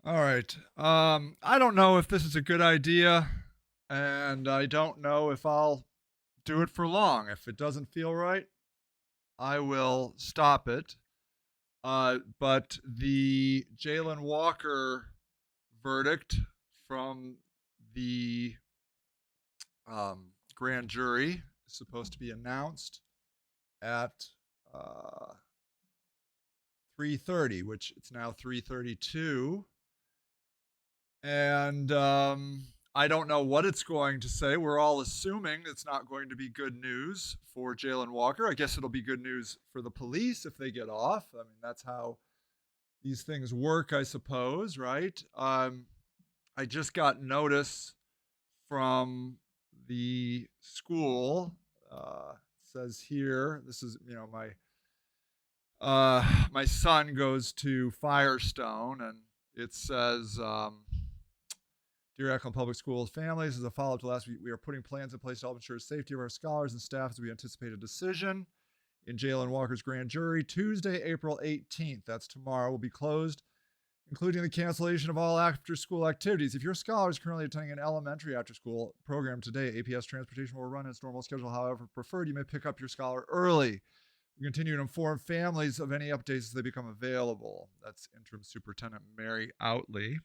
All right. I don't know if this is a good idea, and I don't know if I'll do it for long. If it doesn't feel right, I will stop it. But the Jalen Walker verdict from the grand jury is supposed to be announced at uh, 3:30, which it's now 3:32. And I don't know what it's going to say. We're all assuming it's not going to be good news for Jalen Walker. I guess it'll be good news for the police if they get off. I mean, that's how these things work, I suppose, right? I just got notice from the school. Says here, this is my son goes to Firestone, and it says. Dear Eklund Public Schools families, as a follow-up to last week, we are putting plans in place to help ensure safety of our scholars and staff as we anticipate a decision in Jalen Walker's grand jury. Tuesday, April 18th, that's tomorrow, will be closed, including the cancellation of all after-school activities. If your scholar is currently attending an elementary after-school program today, APS transportation will run its normal schedule. However preferred, you may pick up your scholar early. We continue to inform families of any updates as they become available. That's Interim Superintendent Mary Outley.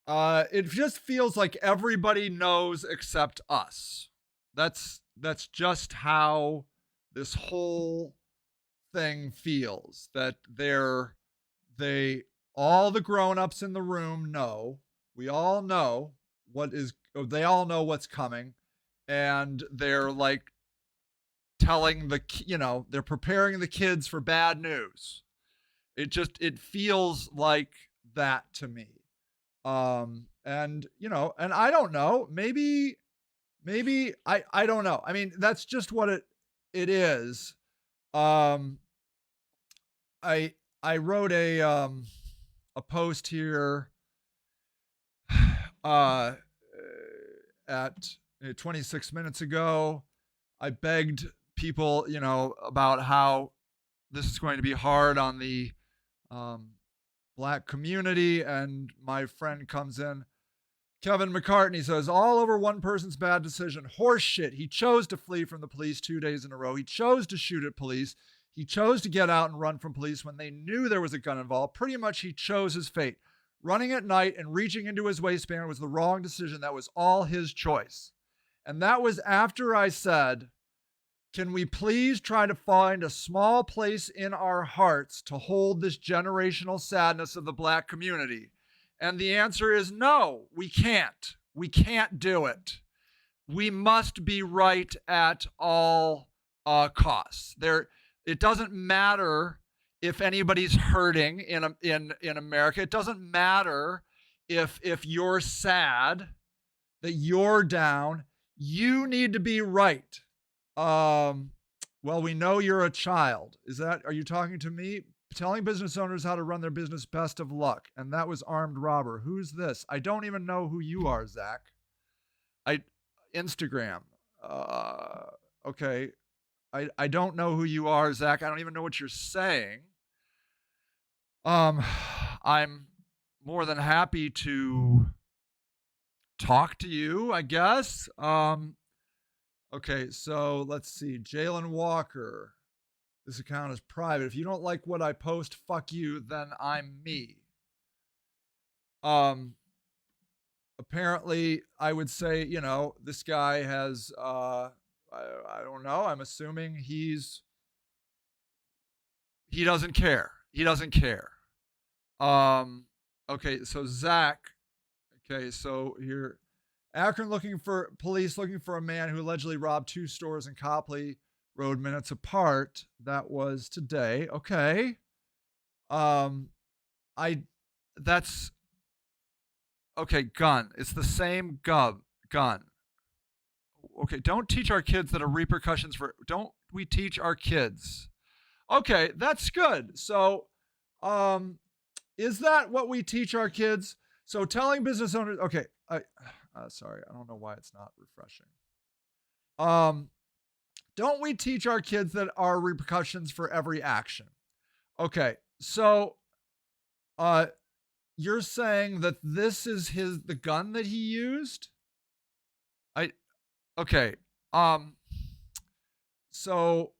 It just feels like everybody knows except us. That's just how this whole thing feels. That they all the grown-ups in the room know. We all know what is. They all know what's coming, and they're like telling they're preparing the kids for bad news. It feels like that to me. And I don't know, maybe I don't know. I mean, that's just what it is. Um, I I wrote a post here uh at 26 minutes ago. I begged people, about how this is going to be hard on the um black community, and my friend comes in. Kevin McCartney says, all over one person's bad decision. Horse shit. He chose to flee from the police 2 days in a row. He chose to shoot at police. He chose to get out and run from police when they knew there was a gun involved. Pretty much he chose his fate. Running at night and reaching into his waistband was the wrong decision. That was all his choice. And that was after I said, can we please try to find a small place in our hearts to hold this generational sadness of the black community? And the answer is no, we can't. We can't do it. We must be right at all costs. It doesn't matter if anybody's hurting in America. It doesn't matter if you're sad, that you're down. You need to be right. Well, we know you're a child. Are you talking to me? Telling business owners how to run their business, best of luck. And that was armed robber. Who's this? I don't even know who you are, Zach. Instagram. Okay. I don't know who you are, Zach. I don't even know what you're saying. Um, I'm more than happy to talk to you, I guess. Okay, so let's see. Jalen Walker. This account is private. If you don't like what I post, fuck you, then I'm me. Apparently, I would say, this guy has, I don't know. I'm assuming he doesn't care. He doesn't care. Okay, so Zach. Okay, so here, Akron police looking for a man who allegedly robbed two stores in Copley Road minutes apart. That was today. Okay. I that's okay, gun. It's the same gun. Okay, don't teach our kids that are repercussions for don't we teach our kids. Okay, that's good. So, is that what we teach our kids? So telling business owners, okay, sorry, I don't know why it's not refreshing. Don't we teach our kids that are repercussions for every action? Okay, so you're saying that this is the gun that he used? I okay. So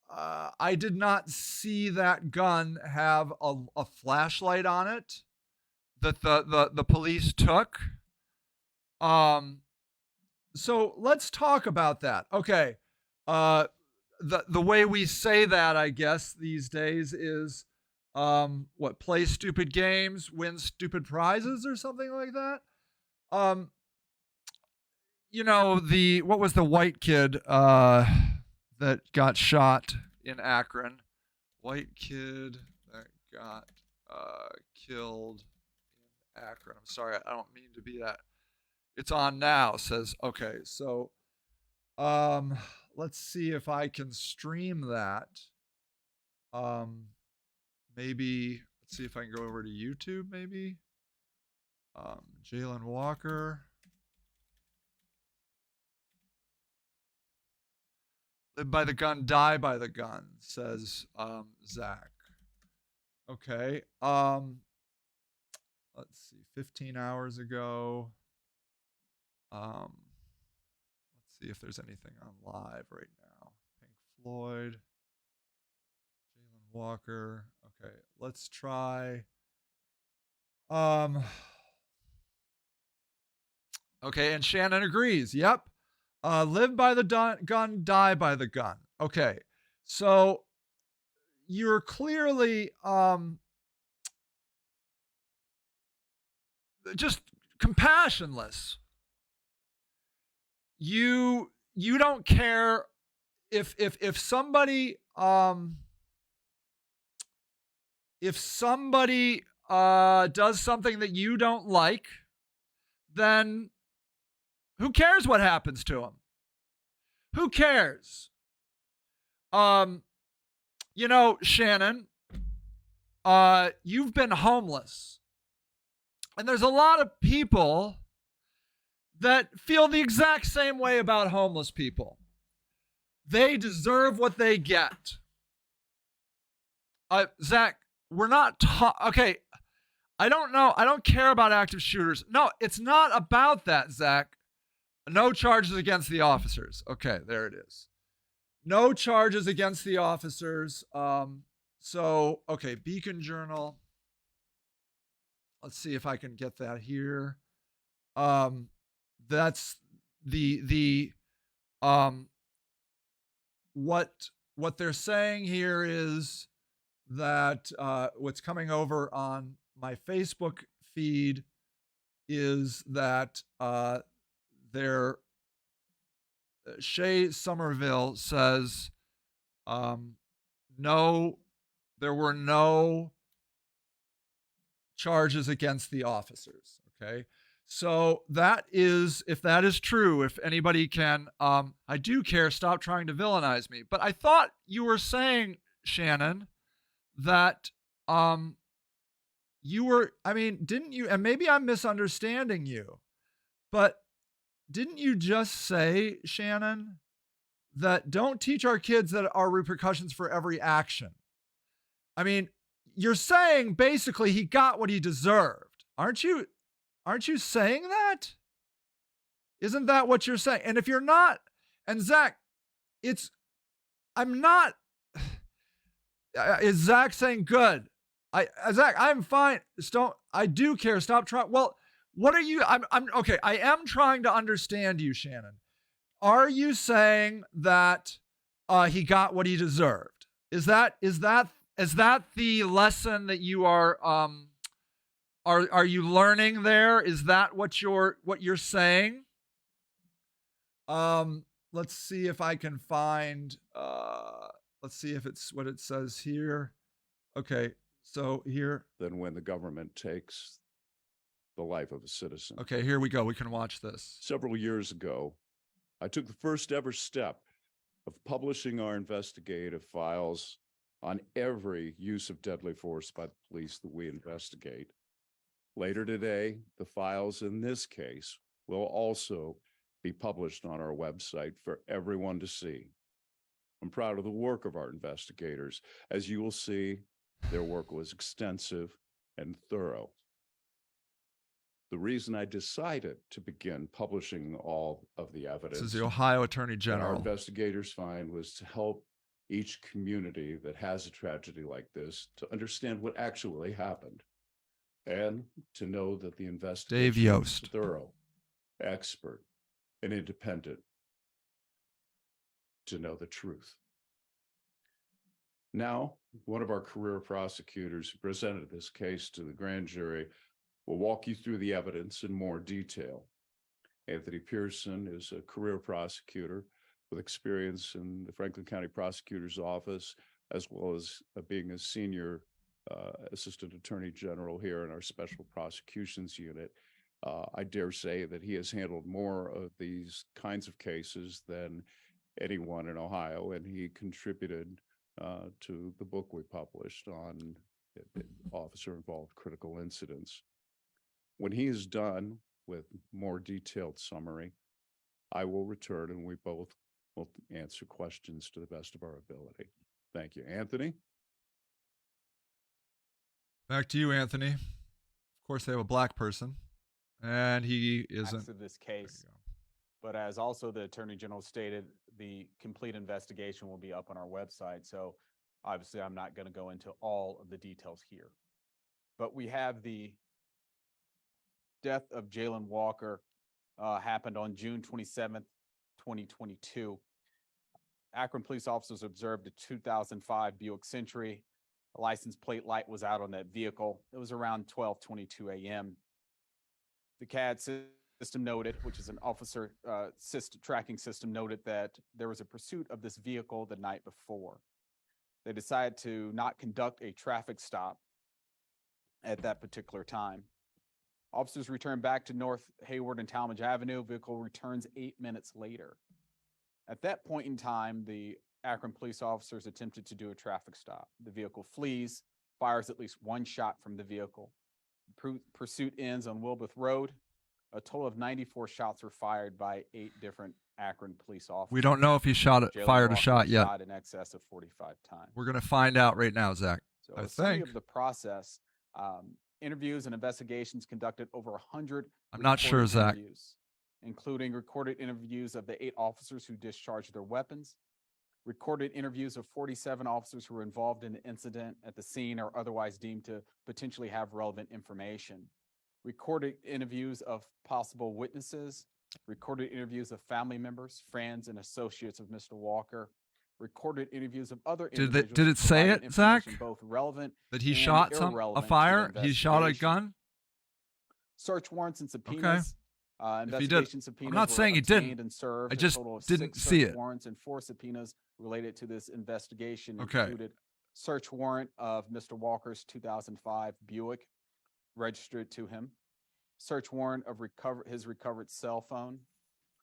I did not see that gun have a flashlight on it that the police took. Um, so let's talk about that. Okay. Uh, the way we say that, I guess, these days is what, play stupid games, win stupid prizes, or something like that. Um, the what was the white kid that got shot in Akron? White kid that got killed in Akron. I'm sorry, I don't mean to be that. It's on now. Says okay. So let's see if I can stream that. Um, maybe let's see if I can go over to YouTube. Maybe Jayland Walker. Live by the gun, die by the gun, says Zach. Okay. Let's see, 15 hours ago. Let's see if there's anything on live right now. Pink Floyd, Jayland Walker. Okay, let's try. Okay, and Shannon agrees. Yep. Live by the gun, die by the gun. Okay, so you're clearly just compassionless. You don't care if somebody does something that you don't like, then who cares what happens to him? Who cares? Shannon, you've been homeless. And there's a lot of people that feel the exact same way about homeless people. They deserve what they get. Zach, we're not okay. I don't know. I don't care about active shooters. No, it's not about that, Zach. No charges against the officers. Okay, there it is. No charges against the officers. Okay, Beacon Journal. Let's see if I can get that here. That's the what they're saying here is that what's coming over on my Facebook feed is that Shay Somerville says no, there were no charges against the officers. Okay. So that is, if that is true, if anybody can, I do care, stop trying to villainize me. But I thought you were saying, Shannon, that didn't you, and maybe I'm misunderstanding you, but didn't you just say, Shannon, that don't teach our kids that are repercussions for every action? I mean, you're saying basically he got what he deserved. Aren't you saying that? Isn't that what you're saying? And if you're not, and Zach, I'm not, is Zach saying good? Zach, I'm fine. I do care. Stop trying. Well, what are you, I'm okay. I am trying to understand you, Shannon. Are you saying that he got what he deserved? Is that the lesson that you are you learning there? Is that what you're saying? Let's see if I can find let's see if it's what it says here. Okay, so here. Than when the government takes the life of a citizen. Okay, here we go. We can watch this. Several years ago, I took the first ever step of publishing our investigative files on every use of deadly force by the police that we investigate. Later today, the files in this case will also be published on our website for everyone to see. I'm proud of the work of our investigators. As you will see, their work was extensive and thorough. The reason I decided to begin publishing all of the This evidence is the Ohio Attorney that our General. investigators find was to help each community that has a tragedy like this to understand what actually happened and to know that the investigation Yost. is thorough, expert, and independent to know the truth. Now, one of our career prosecutors who presented this case to the grand jury will walk you through the evidence in more detail. Anthony Pearson is a career prosecutor with experience in the Franklin County Prosecutor's Office, as well as being a senior assistant attorney general here in our special prosecutions unit. I dare say that he has handled more of these kinds of cases than anyone in Ohio, and he contributed to the book we published on officer-involved critical incidents. When he is done with more detailed summary, I will return and we both will answer questions to the best of our ability. Thank you. Anthony? Back to you, Anthony. Of course, they have a black person, and he isn't. To this case, but as also the Attorney General stated, the complete investigation will be up on our website. So obviously, I'm not going to go into all of the details here. But we have the death of Jayland Walker happened on June 27th, 2022. Akron police officers observed a 2005 Buick Century. A license plate light was out on that vehicle. It was around 12:22 a.m. The CAD system noted, which is an officer tracking system, noted that there was a pursuit of this vehicle the night before. They decided to not conduct a traffic stop at that particular time. Officers returned back to North Hayward and Talmadge Avenue. Vehicle returns 8 minutes later. At that point in time, the Akron police officers attempted to do a traffic stop. The vehicle flees, fires at least one shot from the vehicle. Pursuit ends on Wilbeth Road. A total of 94 shots were fired by 8 different Akron police officers. We don't know if he fired a shot yet. Shot in excess of 45 times. We're going to find out right now, Zach. So I a summary think. of the process, interviews and investigations conducted over 100. I'm not sure, Zach. Including recorded interviews of the 8 officers who discharged their weapons, recorded interviews of 47 officers who were involved in the incident at the scene or otherwise deemed to potentially have relevant information, recorded interviews of possible witnesses, recorded interviews of family members, friends, and associates of Mr. Walker, recorded interviews of other individuals. Did it say it, Zach? Both relevant that he shot a fire? He shot a gun? Search warrants and subpoenas. If he did, I'm not saying he didn't. And served I just didn't see it. Warrants and 4 subpoenas related to this investigation Okay. included search warrant of Mr. Walker's 2005 Buick registered to him, search warrant of his recovered cell phone,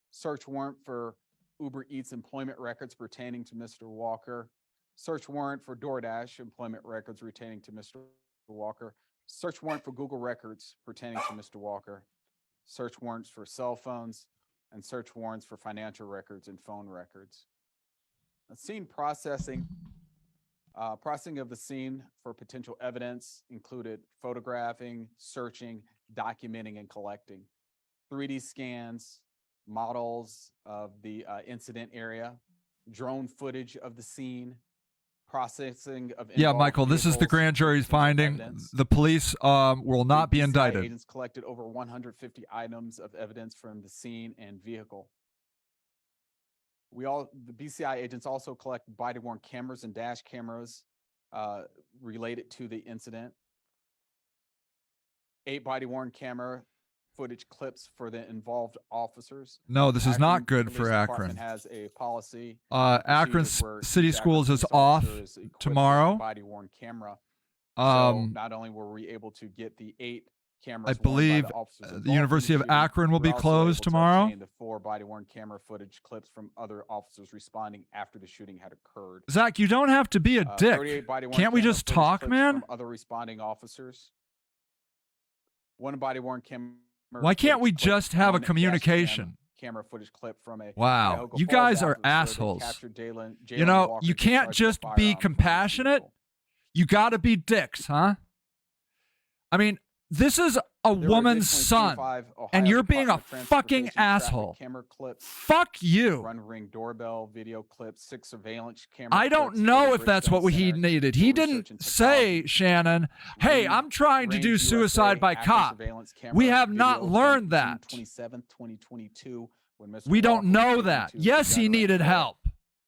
search warrant for Uber Eats employment records pertaining to Mr. Walker, search warrant for DoorDash employment records pertaining to Mr. Walker, search warrant for Google records pertaining to Mr. Walker, search warrants for cell phones, and search warrants for financial records and phone records. Scene processing. Processing of the scene for potential evidence included photographing, searching, documenting, and collecting. 3D scans, models of the incident area, drone footage of the scene, processing of. Yeah, Michael, this is the grand jury's finding. Evidence. The police will not be indicted. Agents collected over 150 items of evidence from the scene and vehicle. The BCI agents also collect body-worn cameras and dash cameras related to the incident. 8 body-worn camera footage clips for the involved officers. No, this is not good for Akron. Has a policy. Akron City Schools is off tomorrow. Body-worn camera. So not only were we able to get the 8 cameras, I believe the University of Akron will be closed tomorrow. The 4 body-worn camera footage clips from other officers responding after the shooting had occurred. Zach, you don't have to be a dick. Can't we just talk, man? From other responding officers. 1 body-worn camera. Why can't we just have a communication? Camera footage clip from a. Wow, you guys are assholes. You know, you can't just be compassionate. You got to be dicks, huh? I mean, this is a There were woman's additionally son, 25 Ohio and you're being a Department of fucking Transportation traffic asshole. Camera clips, Fuck you. run ring doorbell video clips, 6 surveillance camera I don't clips for know the if that's what Bridgestone he Center needed. for He Research didn't and say, Technology. Shannon, hey, Range- I'm trying to Range do USA suicide by active cop. surveillance camera We have not video learned from that. June 27th, 2022, when Mr. We Walker don't was know taken that. to the Yes, he gun range needed area. help.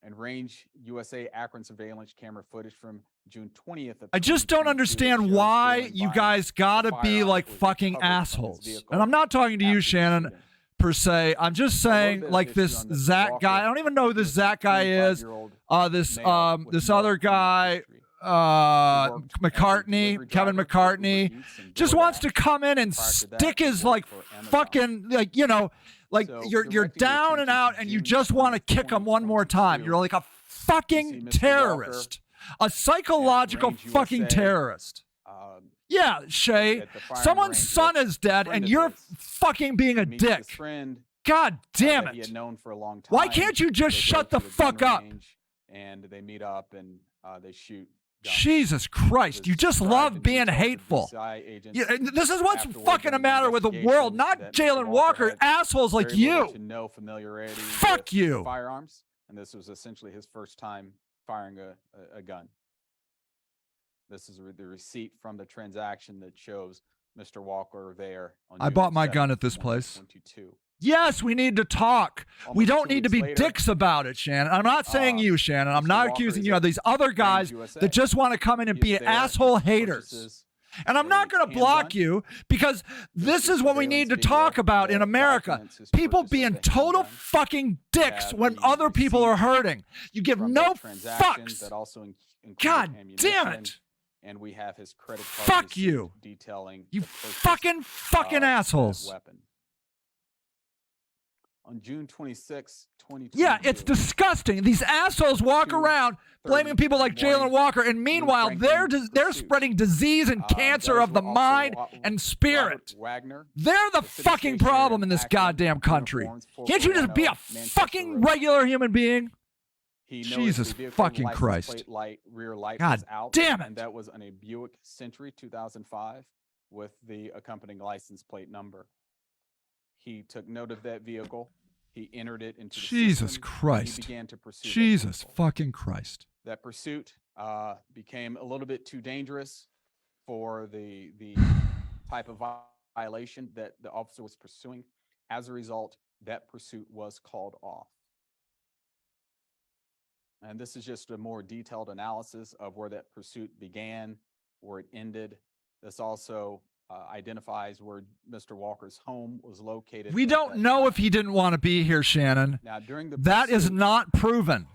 And Range USA Akron surveillance camera footage from June 20th of I just don't 2022 understand shows why Jayland you buying guys gotta a be firearm like that was fucking recovered from his assholes. vehicle And I'm not talking to after you, the Shannon, shooting. per se. I'm just A little saying, bit of like history this on Mr. Zach Walker. guy. I don't even know who He this was a Zach guy is. 25-year-old This male with this no other criminal guy, history. He worked as a McCartney, delivery Kevin driver for McCartney, Uber Eats and just wants DoorDash. to come in and Prior to that, stick he his worked like for Amazon. fucking like like So, you're directing your down and attention out to and you June just want to 20th, kick him one more time. 2022, You're like a you see fucking Mr. Walker terrorist, a psychological Range fucking USA, terrorist. Yeah, Shay, at the firing someone's range son with is dead friend and of you're his. fucking being a meets his dick. friend God damn that he it. had known for a long time. Why can't you just They shut go the to gun fuck up? range, and they meet up and they shoot guns. Jesus Christ, you This just drive love and being details the hateful. VCI agents Yeah, and this is what's afterward fucking during the matter with the world, investigation not that Mr. Jayland Walker, had assholes like very little you. to no familiarity Fuck with you. firearms, and this was essentially his first time firing a gun. This is the receipt from the transaction that shows Mr. Walker there. On I June bought my 7th, gun at this place. 2022. Yes, we need to talk. We Almost don't 2 need to weeks be later, dicks about it, Shannon. I'm not saying you, Shannon. I'm Mr. not Walker accusing is you at of these other guys USA. that just want to come in and He's be there, asshole he haters. purchases And I'm a not going to block handgun. you because this is what we need to surveillance talk video about in that America. documents his People purchase of being the total handgun. fucking dicks have when the other people are receipt hurting. You give from no that transaction fucks. That also included God damn ammunition, it. And we have his credit card Fuck receipt you. detailing You the purchase fucking of that assholes. weapon. On June 26, 2022. Yeah, it's disgusting. These assholes walk 2:30 around blaming people like Jayland morning, Walker, and meanwhile Franklin they're pursuit. spreading disease and cancer Those of the were also mind and Robert spirit. Wagner, They're the city fucking station problem in in this Akron, goddamn country. uniforms, Can't you just be a 4410 fucking Manchester Road. regular human being? He noticed Jesus the vehicle fucking license Christ. plate light, rear light God was out, damn and it. that was on a Buick Century 2005 with the accompanying license plate number. He took note of that vehicle. He entered it into the Jesus system, and Christ. he began to pursue that Jesus vehicle. fucking Christ. That pursuit became a little bit too dangerous for the type of violation that the officer was pursuing. As a result, that pursuit was called off. And this is just a more detailed analysis of where that pursuit began, where it ended. This also identifies where Mr. Walker's home was located. We at don't that know time. if he didn't want to be here, Shannon. Now, during the That is pursuit, not proven.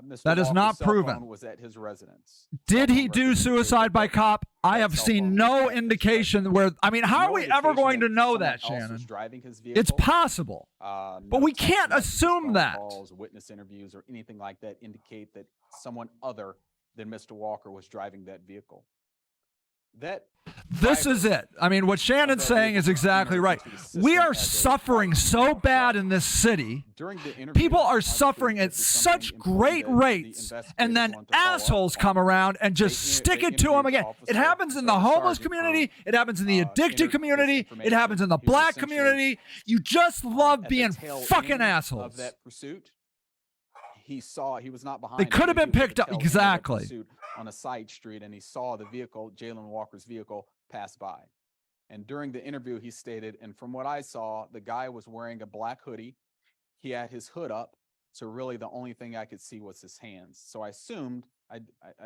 Mr. that is Walker's not cell proven. phone was at his residence. Did Cell he phone do records indicate suicide by that cop? I that have cell seen phone no was at his indication residence. where, I mean, how No are we ever indication going to know someone that, else was Shannon? driving his It's vehicle. possible. No but we text can't messages, assume phone that. calls, witness interviews, or anything like that indicate that someone other than Mr. Walker was driving that vehicle. That This is it. I mean, what Shannon's saying is exactly right. We are suffering so bad in this city. during the interview, People are obviously, suffering at this is something such important great that the rates, and investigators then want to follow up assholes on. come around and just They stick it to interviewed them again. It Officer happens in the Sergeant homeless Sergeant community. Crone, It happens in the entered addicted this community. It information. happens in the He was black essentially, community. You just love at the being tail fucking end assholes. of that pursuit. He was not behind. They could have him, been he was at picked the up- tail end of that exactly. pursuit on a side street, and he saw the vehicle, Jayland Walker's vehicle, pass by. And during the interview, he stated, and from what I saw, the guy was wearing a black hoodie. He had his hood up, so really the only thing I could see was his hands. So I assumed, I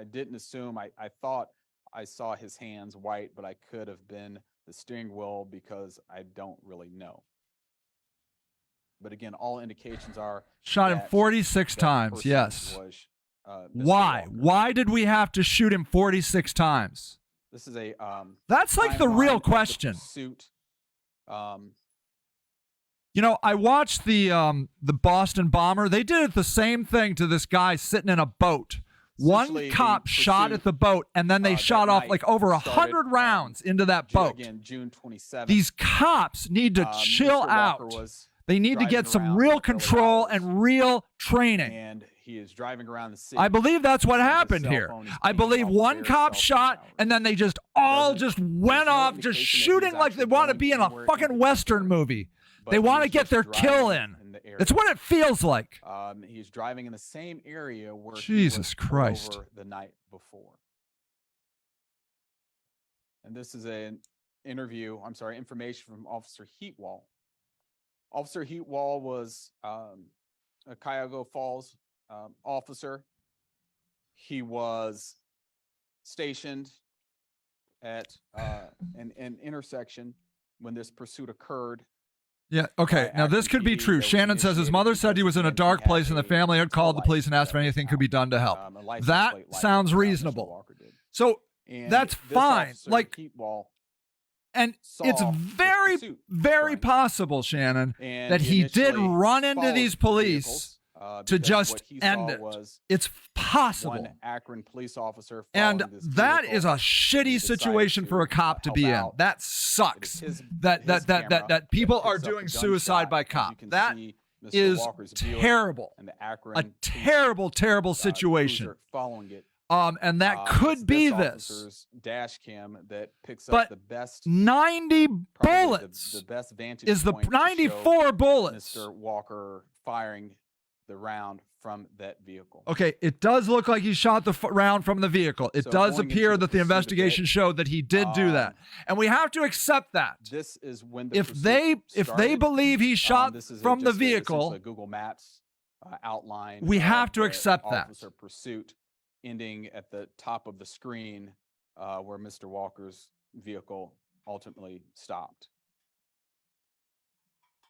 didn't assume, I thought I saw his hands white, but I could have been the steering wheel because I don't really know. But again, all indications are Shot him that 46 that times, person yes. was, Mr. Why? Walker. Why did we have to shoot him 46 times? This is a That's like the timeline real of the question. pursuit. You know, I watched the Boston bomber. They did the same thing to this guy sitting in a boat. One Essentially, the cop shot pursuit, at the boat, and then they that shot off night like over started 100 on rounds into that boat. Again, June 27th. These cops need to chill Mr. Walker out. was They need to driving get some around real in the early control hours, and real training. and he is driving around the city. I believe that's what and his happened cell here. phone is I pinging believe off one various cop cell phone shot, towers. and then they just all Doesn't- just there's went no off, just indication that he shooting was like they actually want to going be in a anywhere in fucking Western particular, movie. but They he want was to get just their kill driving in. the It's area. what it feels like. He's driving in the same area where he Jesus was pulled Christ. over the night before. And this is information from Officer Heatwall. Officer Heatwall was a Cuyahoga Falls officer. He was stationed at an intersection when this pursuit occurred. Yeah, okay. Now, this could be Akron PD true. that was Shannon says his initiated mother said he because was in a then he dark had place and the a family had tail called the light police and asked if that was anything could be out, done to help. a license That plate light sounds that Mr. reasonable. Walker did. So And that's this fine. officer, Like, Heatwall, and saw it's this very, pursuit very occurring, possible, Shannon, and that he did initially run into followed these the police vehicles, to because just what he end saw it. was It's possible. one Akron police officer And following this that vehicle. is a He shitty decided situation for a to, cop to help be in. out. That It is sucks. his That camera people that are picks up doing the suicide gunshot. by As you cop. can That see, Mr. is Walker's Buick terrible. and the Akron A police, terrible, terrible situation. cruiser following it. And that It's could be this this. officer's dash cam that picks But up the best 90 probably bullets the best vantage is the point to show 94 bullets. Mr. Walker firing the round from that vehicle. Okay, it does look like he shot the round from the vehicle. It So does going appear into that the the pursuit of investigation that, showed that he did do that, and we have to accept that. This is when the If pursuit they started. believe he shot This is from the just essentially vehicle, a Google Maps outline. we have of to the accept that. officer pursuit ending at the top of the screen where Mr. Walker's vehicle ultimately stopped.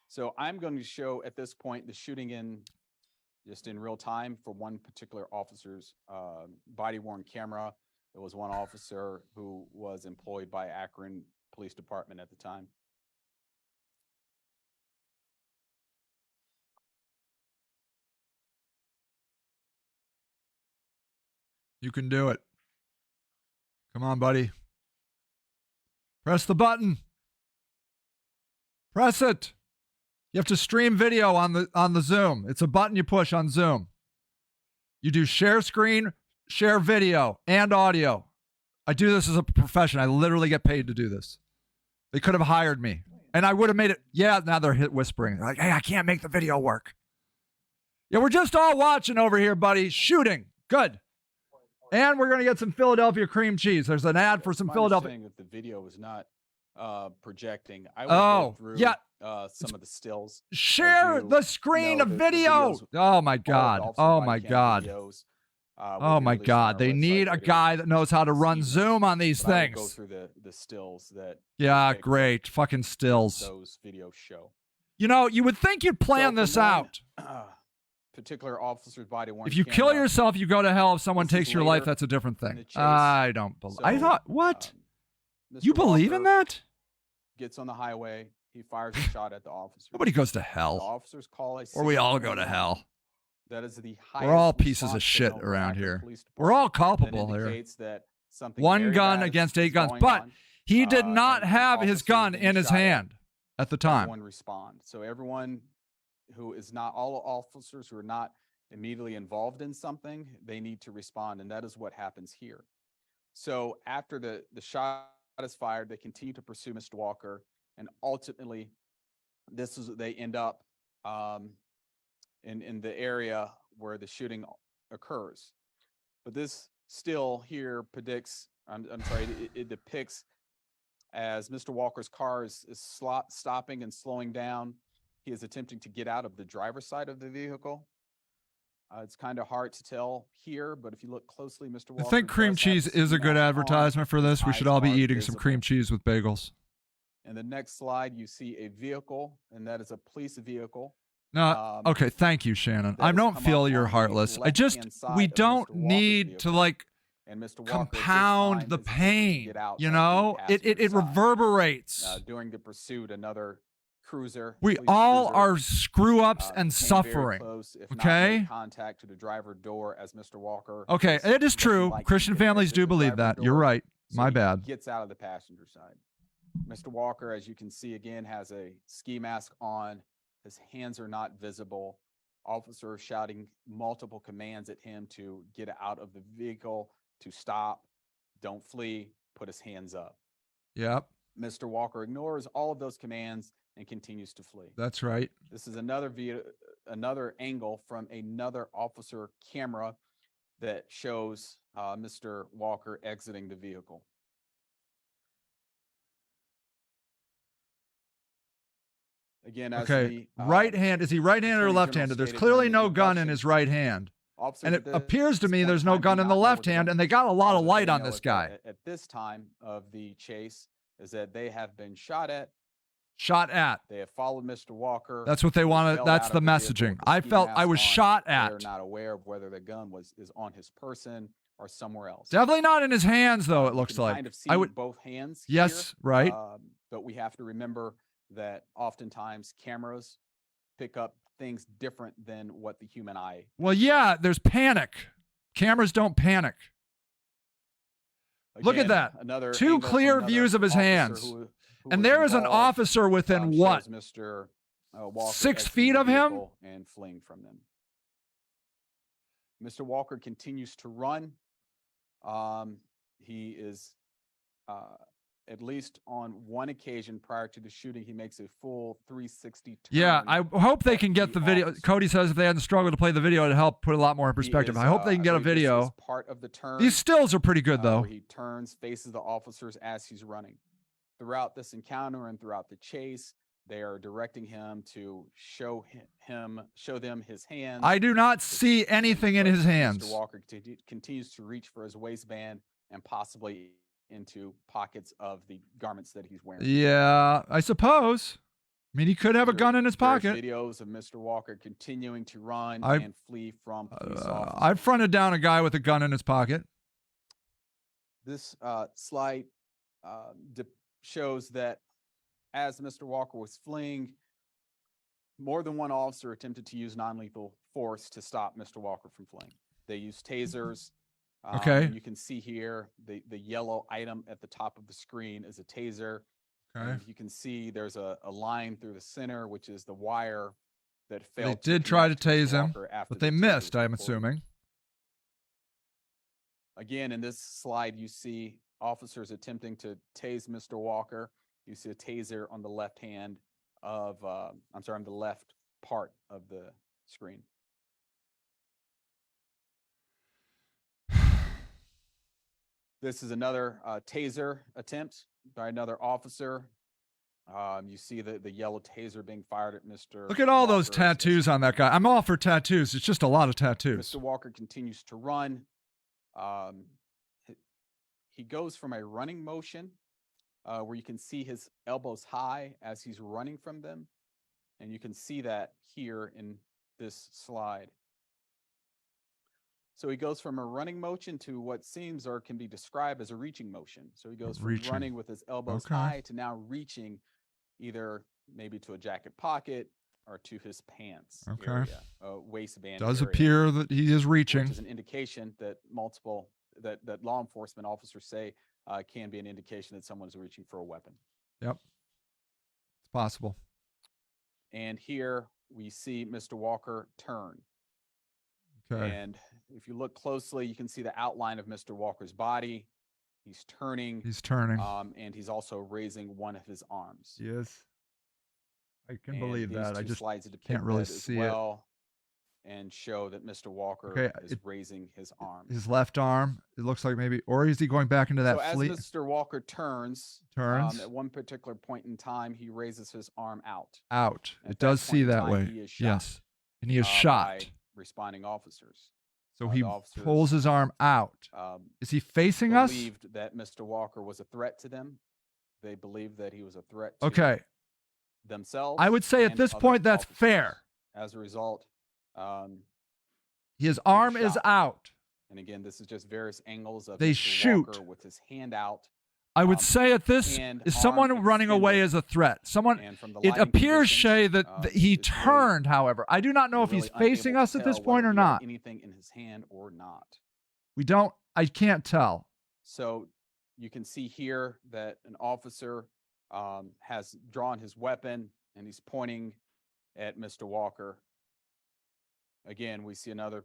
So I'm going to show at this point the shooting in real time for one particular officer's body worn camera. There was one officer who was employed by Akron Police Department at the time. You can do it. Come on, buddy. Press the button. Press it. You have to stream video on the Zoom. It's a button you push on Zoom. You do share screen, share video, and audio. I do this as a profession. I literally get paid to do this. They could have hired me. And I would have made it. Yeah, now they're whispering. They're like, hey, I can't make the video work. Yeah, we're just all watching over here, buddy. Shooting. Good. And we're going to get some Philadelphia cream cheese. There's an ad for some My Philadelphia. understanding that the video was not projecting. I will Oh, go through yeah. some of the stills. Share you the screen know, of the video. videos, Oh my all of the God. officer Oh body my cam God. videos, Oh will be my released on God. our They website need a later guy that knows how to this run evening. Zoom on these But I will go things. through the stills that Yeah, picked great. Fucking stills. those videos show. You know, you would think you'd plan So this from one, out. Particular officer's body worn If you kill camera, yourself, you go to hell. If someone This is takes your life, later that's a different in thing. the chase. I don't believe. I So, thought, what? Mr. You believe in Walker that? Gets on the highway. He fires a shot at the officer. Nobody goes to The hell. officers call a Or we all go to 911. hell. That is the We're all highest pieces of response shit signal for around Akron here. Police We're all Department. That culpable here. indicates that something One very gun bad against is 8 guns. going But on, he did not and have his officers gun being in his shot at. hand at the time. Everyone respond. So everyone who is not, all officers who are not immediately involved in something, they need to respond. And that is what happens here. So after the shot is fired, they continue to pursue Mr. Walker. And ultimately, they end up in the area where the shooting occurs. But this still here predicts, it depicts as Mr. Walker's car is stopping and slowing down. He is attempting to get out of the driver's side of the vehicle. It's kind of hard to tell here, but if you look closely, Mr. Walker I think cream does have cheese the is a ski good mask on. advertisement for this. We His should all be eyes are eating some cream visible. cheese with bagels. In the next slide, you see a vehicle, and that is a police vehicle. No, okay, thank you, Shannon. that I has don't come feel up you're on the heartless. left-hand side We of Mr. don't Walker's need to vehicle. like And Mr. Walker at this compound time the is attempting to pain. get out You of the know, it passenger side. reverberates. During the pursuit, another cruiser. We police all cruiser, are screw ups and came very suffering. close, if not okay? made contact to the driver door as Mr. Walker. Okay, was it is looking true. like he Christian could families exit do the believe driver that. You're door, right. so My he bad. Gets out of the passenger side. Mr. Walker, as you can see again, has a ski mask on. His hands are not visible. officer shouting multiple commands at him to get out of the vehicle, to stop, don't flee, put his hands up. Yep. Mr. Walker ignores all of those commands and continues to flee. That's right. This is another angle from another officer camera that shows Mr. Walker exiting the vehicle. Again, as Okay. the Right hand. Is he right-handed or Attorney General left-handed? There's stated clearly during the no gun in introduction, his right hand. officers And at it this appears to me point there's in no time gun do in the not know where left the hand, gun and they is. got a lot All of that light they on know this is that guy. At this time of the chase is that they have been shot at. Shot at. They have followed Mr. Walker. That's what they He was want to, bailed that's out the of the vehicle messaging. with the I ski felt I mask was on. shot They are at. not aware of whether the gun is on his person or somewhere else. Definitely not in his hands, though, it You looks can like. kind of see I would, both hands yes, here, right. but we have to remember that oftentimes cameras pick up things different than what the human eye. Well, yeah, there's panic. Cameras don't panic. Look at Again, that. Another Two angle from clear another views of his officer hands. who And was there is an involved, officer within what? shows Mr. Walker 6 exiting feet the of him? vehicle and fleeing from them. Mr. Walker continues to run. He is, at least on one occasion prior to the shooting, he makes a full 360 turn. Yeah, I hope they can get the video. officer. Cody says if they hadn't struggled to play the video, it'd help put a lot more in He perspective. is, I hope they can get a believe this is video. part of the turn. These stills are pretty good, though. Where he turns, faces the officers as he's running. Throughout this encounter and throughout the chase, they are directing him to show them his hands. I do not see anything in But his hands. Mr. Walker continues to reach for his waistband and possibly into pockets of the garments that he's wearing. Yeah, I suppose. I mean, he could have a gun in his There's pocket. videos of Mr. Walker continuing to run I- and flee from police officers. I've fronted down a guy with a gun in his pocket. This slide shows that as Mr. Walker was fleeing, more than one officer attempted to use non-lethal force to stop Mr. Walker from fleeing. They used tasers. Okay. You can see here the yellow item at the top of the screen is a taser. Okay. And you can see there's a line through the center, which is the wire that They failed. did try to connect Mr. tase him, Walker after but the they taser missed, was I'm deployed. assuming. Again, in this slide, you see officers attempting to tase Mr. Walker. You see a taser on the left hand of, on the left part of the screen. This is another taser attempt by another officer. You see the yellow taser being fired at Mr. Look at all those Walker as- as tattoos on that guy. I'm all for tattoos. It's just a lot of tattoos. Mr. Walker continues to run. He goes from a running motion where you can see his elbows high as he's running from them. And you can see that here in this slide. So he goes from a running motion to what seems or can be described as a reaching motion. So he goes from Reaching. running with his elbows Okay. high to now reaching either maybe to a jacket pocket or to his pants Okay. area, waistband Does area, appear that he is which reaching. is an indication that that law enforcement officers say can be an indication that someone's reaching for a weapon. Yep. It's possible. And here we see Mr. Walker turn. Okay. And if you look closely, you can see the outline of Mr. Walker's body. He's turning. He's turning. And he's also raising one of his arms. Yes. I can And believe these that. I two just slides depict can't really that as see it. well and show that Mr. Walker Okay, is raising his arm. his left arm. It looks like maybe, or is he going back into that So as fleet? Mr. Walker turns, Turns. at one particular point in time, he raises his arm out. Out. At It that does point see in that time, way. he is shot, Yes. And he is by shot. responding officers. So the he officers, pulls his arm out. Is he facing us? Believed that Mr. Walker was a threat to them. They believed that he was a threat to Okay. themselves. I would say at and this other point that's officers. fair. As a result, His arm is shot. out. and again, this is just various angles of They Mr. shoot. Walker with his hand out. I would say at this and is arm someone running away extended. as a threat. Someone. And from the It lighting appears, conditions, Shay, that he it's really- turned. However, I do not know if we're he's really facing unable us to at this tell point whether or he had not. anything in his hand or not. We don't. I can't tell. So you can see here that an officer has drawn his weapon and he's pointing at Mr. Walker. again, we see another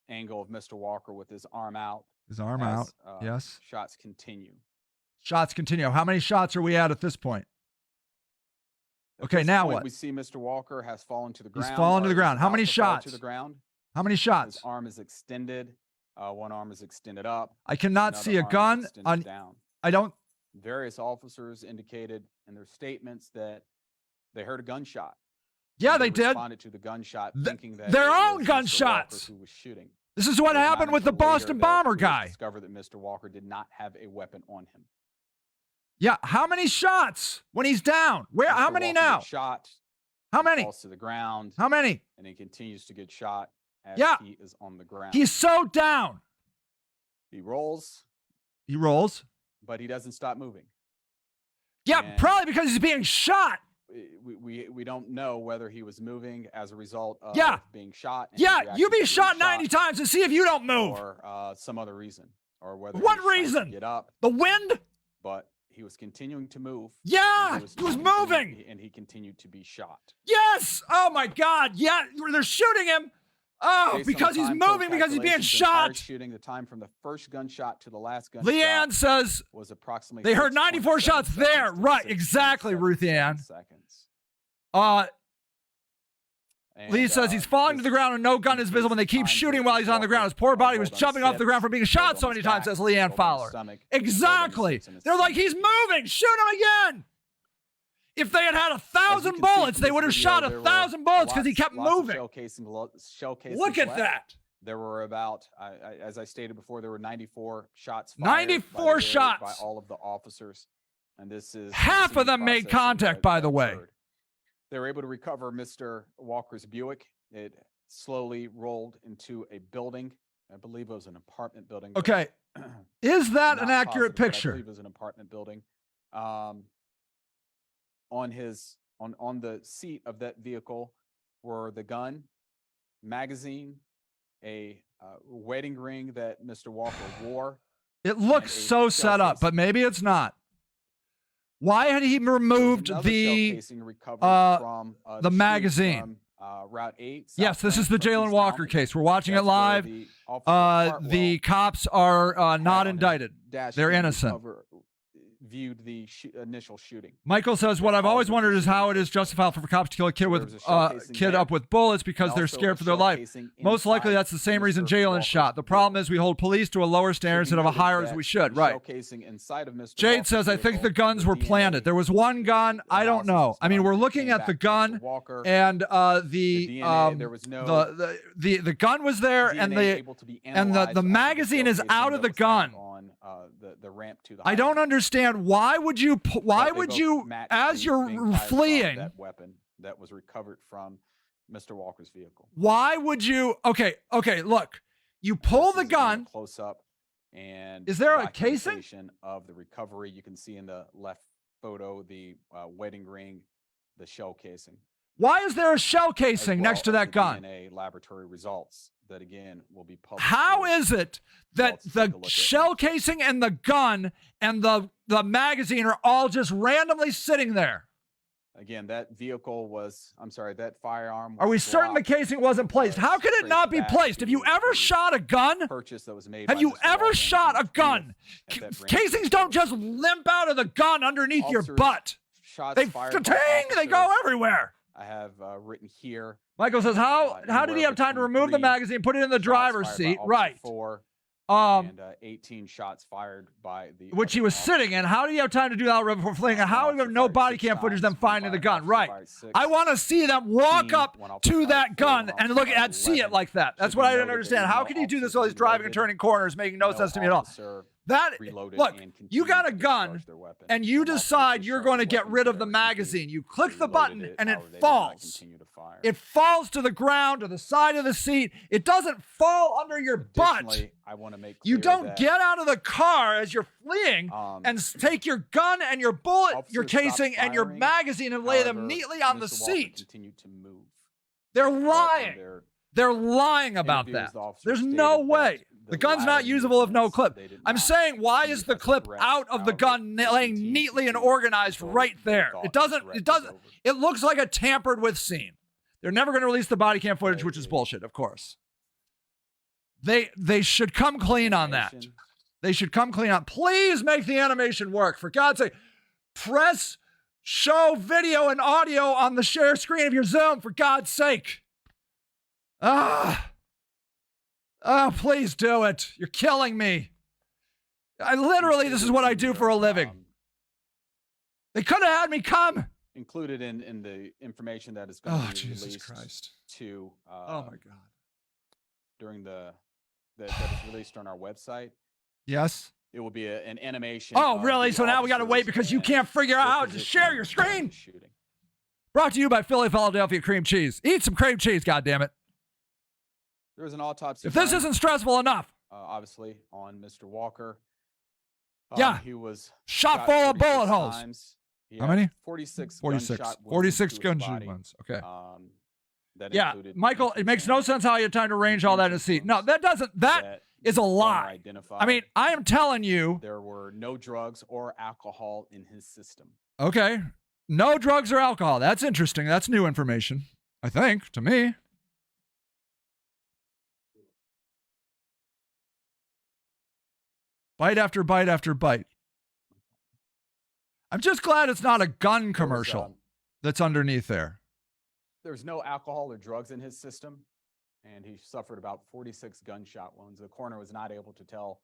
angle of Mr. Walker with his arm out. His arm as, out. Yes. Shots continue. Shots continue. How many shots are we at this point? At Okay, this now point, what? We see Mr. Walker has fallen to the ground. He's fallen to or the is ground. How about many to fall shots? To the ground. How many His shots? arm is extended. One arm is extended up. I cannot another see a arm is gun extended on. down. I don't. Various officers indicated in their statements that they heard a gunshot. Yeah, and they did. Responded to the gunshot, thinking that their it own was Mr. gunshots. Walker who was shooting. This is what It was not happened with the until later Boston that bomber it was guy. Discovered that Mr. Walker did not have a weapon on him. Yeah, how many shots when he's down? Where? How Mr. many Walker now? gets shot. How He many? falls to the ground. How many? And he continues to get shot as Yeah. he is on the ground. He's so down. He rolls, He rolls. but he doesn't stop moving. Yeah, And- probably because he's being shot. We don't know whether he was moving as a result of Yeah. being shot. and his Yeah, reaction you to be being shot 90 times and see if you don't move. or some other reason, or whether What he was trying to reason? get up, The wind? but he was continuing to move. Yeah, and he was continuing- moving. and he continued to be shot. Yes. Oh my God. Yeah, they're shooting him. Oh, Based on because the he's time code moving, because he's being calculations, the entire shot. Shooting the time from the first gunshot to the last gunshot. Leanne says was approximately. they heard 94 6.7 shots there. seconds to Right, exactly, 6.77 Ruth Ann. Seconds. Lee And, says he's falling to the ground and no gun is visible, and they keep shooting while he's on the ground. His poor body was jumping off the ground from being shot so many times, says Leanne Fowler. Exactly. They're like, he's moving. Shoot him again. If they had had 1,000 bullets, they would have shot 1,000 bullets because he kept moving. Shell casings Look at left. that. There were about, as I stated before, there were 94 shots fired. 94 shots. By all of the officers. And this is Half of them made contact, by the way. They were able to recover Mr. Walker's Buick. It slowly rolled into a building. I believe it was an apartment building. but Okay. Is that an not accurate positive, but I picture? believe it was an apartment building. On the seat of that vehicle were the gun, magazine, a wedding ring that Mr. Walker wore. It looks and a so shell set up, case. but maybe it's not. Why had he removed Another shell the casing recovered from, the shooting magazine? from, Route 8. Yes, this is the southbound from Jayland East Walker Mountain. case. We're watching it That's where live. the officer The Hartwell cops are had not on his indicted. dash They're cam innocent. viewed the initial shooting. Michael says, what I've always wondered is how it is justified for cops to kill a kid with There was a shell casing kid there, up with bullets because and they're also scared a for their shell life. casing Most likely inside that's the same reason Mr. Jayland Walker's shot. The problem vehicle. is we hold police to a lower standards Should and be of a higher noted as we that should. the Right. shell casing inside of Mr. Jade Walker's says, I think the vehicle, guns were DNA planted. There was one gun. I don't know. analysis I mean, was we're done. It looking came at back the to Mr. gun Walker. and The DNA, there was no the gun was there and DNA the able to be and the analyzed off of magazine shell is casing out of that the was found gun. on the ramp to the I highway. don't understand why would you But they both matched as the you're being fired from fleeing that weapon that was recovered from Mr. Walker's vehicle. why would you okay look, you pull the gun. Close up, and Is there a casing? documentation of the recovery? You can see in the left photo the wedding ring, the shell casing. Why is there a shell as casing well next to as that the gun? DNA laboratory results that again will be published. How for is it that results to take the a look at. shell casing and the gun and the magazine are all just randomly sitting there? Again, that vehicle was, I'm sorry, that firearm was Are we certain the blocked. casing wasn't placed? How could it traced not be back placed? Have you to ever the shot a gun? purchase that was made Have by you Mr. ever Walker shot a on gun? the 20th at that branch Casings don't just facility. limp out of the gun underneath your Officers butt. Shots They fired by ting, they go officer, everywhere. I have written here. Michael says, how did he anywhere have time to between remove the 3 magazine, put it in the shots driver's fired by seat? Officer Right. 4, Um, and 18 shots fired by the which he other was officer. sitting in. How did he have time to do that before fleeing? And how do we have no body cam footage of them finding the gun? Right. I want to see them walk up to that gun and look at see it like that. That's what I didn't understand. How can you do this while he's driving and turning corners, making no sense to me at all? That look, you got a gun and you decide you're going to get rid of the magazine. You click the button and it falls. It falls to the ground or the side of the seat. It doesn't fall under your butt. I want to make You clear don't that, get out of the car as you're fleeing and take your gun and your bullet, your officers stopped casing, and your firing. magazine and lay them However, neatly on the Mr. Walker seat. continued to move. They're But in lying. their They're lying about interviews, that. the officer There's stated no that way. The gun's not lateral usable if no movements, clip. they did I'm not saying, why see is the as a clip threat. out of the However, gun they laying continued neatly to and shoot organized until right they there? thought It the doesn't, threat it was doesn't, over. it looks like a tampered with scene. They're never going to release the body cam footage, which is bullshit, of course. They should come clean on that. They should come clean on. Please make the animation work. For God's sake, press show video and audio on the share screen of your Zoom, for God's sake. Please do it. You're killing me. This is what I do for a living. They could have had me come. Included in the information that is going to be Jesus released Christ. to Oh my God. during that is released on our website. Yes. It will be an animation. Oh, of really? the So now we got to wait officers because you and can't figure out their how to position share your during the screen. shooting. Brought to you by Philly Philadelphia cream cheese. Eat some cream cheese, goddammit. There was an autopsy. If this done, isn't stressful enough. obviously on Mr. Walker. Yeah. He was Shot full of 46 bullet holes. times. He How had many? 46. 46. gunshot wounds 46 to his gunshot body. wounds. Okay. That Yeah, included Michael, it makes no sense how you had time to arrange all that in a seat. No, that doesn't. That is a lie. Identified. I mean, I am telling you. There were no drugs or alcohol in his system. Okay. No drugs or alcohol. That's interesting. That's new information, I think, to me. Bite after bite after bite. I'm just glad it's not a gun commercial that's underneath there. There was no alcohol or drugs in his system, and he suffered about 46 gunshot wounds. The coroner was not able to tell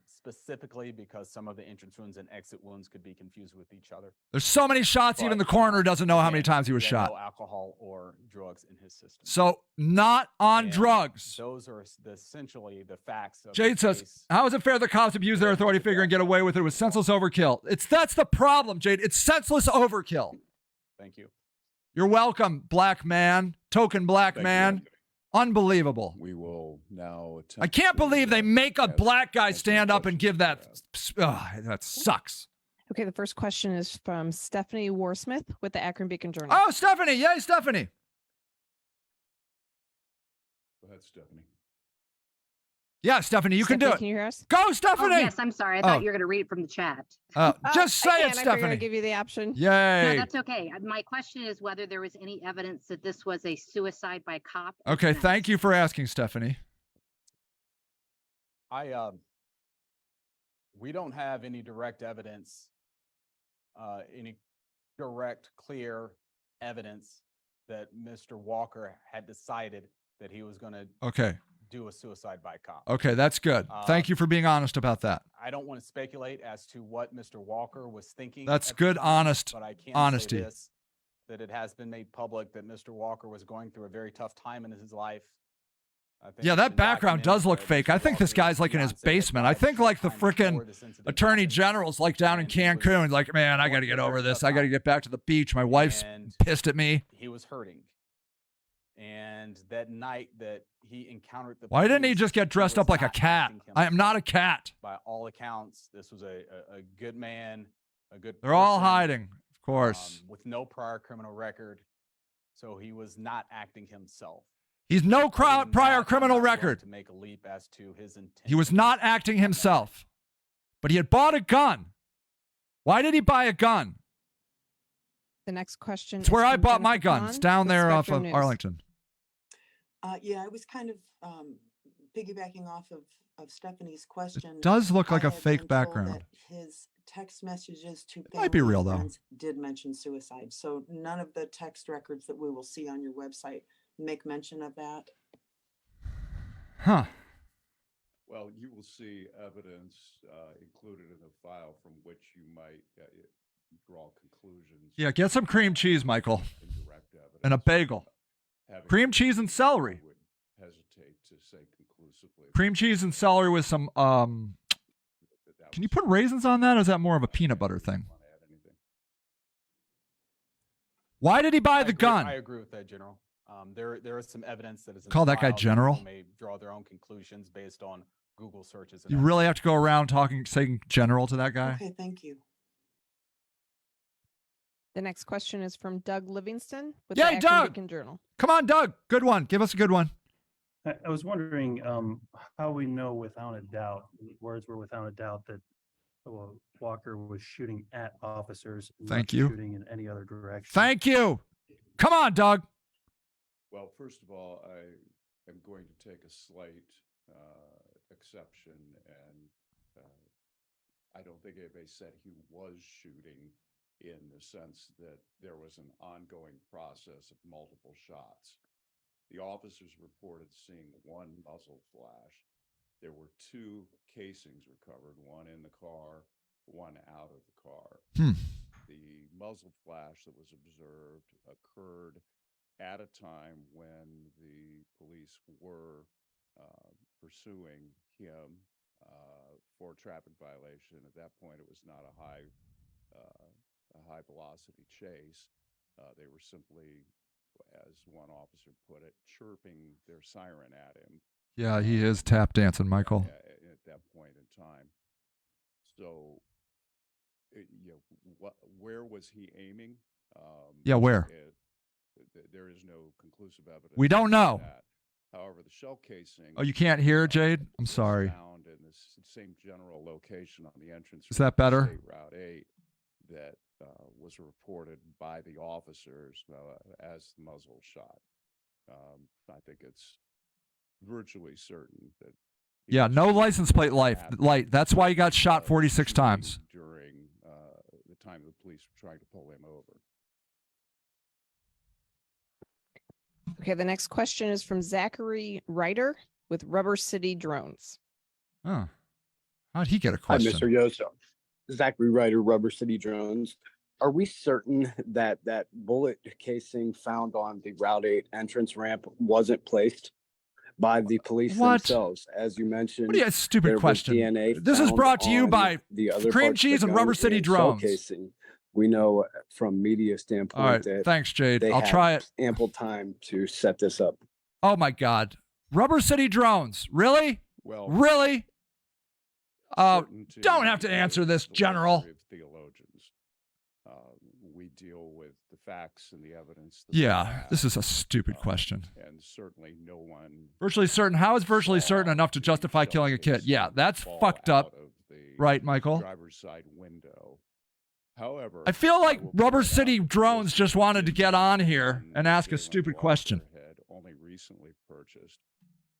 specifically because some of the entrance wounds and exit wounds could be confused with each other. There's so many shots, even the coroner doesn't know how many times he was shot. No alcohol or drugs in his system. So not on And drugs. Those are essentially the facts of Jade the says, case. how is it fair the cops abuse their authority figure and get away with it? It was senseless overkill. That's the problem, Jade. It's senseless overkill. Thank you. You're welcome, black man, token black Thank man. you. Unbelievable. We will now attempt. I can't to, believe they make a ask black guy answer stand up and questions give that. you That sucks. Okay, the first question is from Stephanie Warsmith with the Akron Beacon Journal. Oh, Stephanie. Yay, Stephanie. Go ahead, Stephanie. Yeah, Stephanie, you can do it. Can you hear us? Go, Oh, Stephanie. yes, I'm sorry. I thought you were going to read it from the chat. Just say I it, can. I figured Stephanie. I'd give you the option. No, Yay. that's okay. My question is whether there was any evidence that this was a suicide by cop. Okay, thank you for asking, Stephanie. We don't have any direct evidence, any direct, clear evidence that Mr. Walker had decided that he was going to Okay. do a suicide by cop. Okay, that's good. Thank you for being honest about that. I don't want to speculate as to what Mr. Walker was thinking. That's at the good, time, honest but I can honesty. say this, that it has been made public that Mr. Walker was going through a very tough time in his life. I think Yeah, it's that been background does documented look that fake. Mr. I think this Walker's guy's like in his fiancée had basement. I died think like the sometime before frickin' this incident attorney happened. general's like down in And he was Cancun. Like, man, I got to going get through a over very this. tough I got to time. get back to the beach. My wife's And pissed at me. he was hurting. And that night that he encountered the Why didn't he police, just get dressed was up like a not cat? acting I am not a himself. cat. By all accounts, this was a good man, a good They're all person, hiding, of course. with no prior criminal record. So he was not acting himself. He's no Other than prior that, I'm criminal not willing record. To make a leap as to his intent. He was not acting himself, but he had bought a gun. Why did he buy a gun? The next question. It's where is I from bought my Jennifer gun. Kahn It's down with there off Spectrum of News. Arlington. Yeah, I was kind of piggybacking off of Stephanie's question. It does look like I a had fake been told background. that his text messages to might be family real, and though. friends did mention suicide. So none of the text records that we will see on your website make mention of that. Huh. Well, you will see evidence included in the file from which you might draw conclusions. Yeah, get some cream cheese, Michael, Indirect evidence. and a bagel. Having Cream cheese and celery. I would hesitate to say conclusively. Cream cheese and celery with some, that can you was- put raisins on that, or is that more of a peanut butter thing? Want to add anything? Why did he buy I the agree- gun? I agree with that, General. There is some evidence that is in the Call that guy file General? people may draw their own conclusions based on Google searches. and You really have to go around saying general to that guy? Okay, thank you. The next question is from Doug Livingston with Yay, the Akron Doug! Beacon Journal. Come on, Doug. Good one. Give us a good one. I was wondering how we know without a doubt, words were without a doubt that Walker was shooting at officers. Thank not you. Shooting in any other direction. Thank you. Come on, Doug. Well, first of all, I am going to take a slight exception, and I don't think anybody said he was shooting in the sense that there was an ongoing process of multiple shots. The officers reported seeing one muzzle flash. There were two casings recovered, one in the car, one out of the car. The muzzle flash that was observed occurred at a time when the police were pursuing him for traffic violation. At that point, it was not a high velocity chase. They were simply, as one officer put it, chirping their siren at him. Yeah, he is tap dancing, Michael. At that point in time. So, where was he aiming? Yeah, where? There is no conclusive evidence. We don't know. That. However, the shell casing. Oh, you can't hear, Jade? I'm was sorry. Found in the same general location on the entrance. Is that better? State Route 8 that was reported by the officers as the muzzle shot. I think it's virtually certain that. Yeah, no license plate light. That's why he got shot 46 times. During the time the police were trying to pull him over. Okay, the next question is from Zachary Ryder with Rubber City Drones. Oh, how'd he get a question? Hi, Mr. Yoso. Zachary Ryder, Rubber City Drones. Are we certain that that bullet casing found on the Route 8 entrance ramp wasn't placed by the police themselves? As you mentioned, What are you, a stupid there was question? DNA This is found brought to you on by the other Cream parts of the Cheese and gun Rubber City and shell Drones. casing. We know from media standpoint All right, that thanks, Jade. they I'll had try it. ample time to set this up. Oh my God, Rubber City Drones, really? Well, Really? certainty Don't have to answer is this, the General. luxury of theologians. We deal with the facts and the evidence. that Yeah, we have, this is a stupid question. And certainly no one. Virtually certain. How is virtually saw certain enough to the justify shell killing a kid? casing Yeah, that's fall fucked up. out of the Right, Michael? Driver's side window. However, I feel like will Rubber point out City that Drones this just wanted to get on here gun and ask a Jayland stupid Walker question. Had only recently purchased.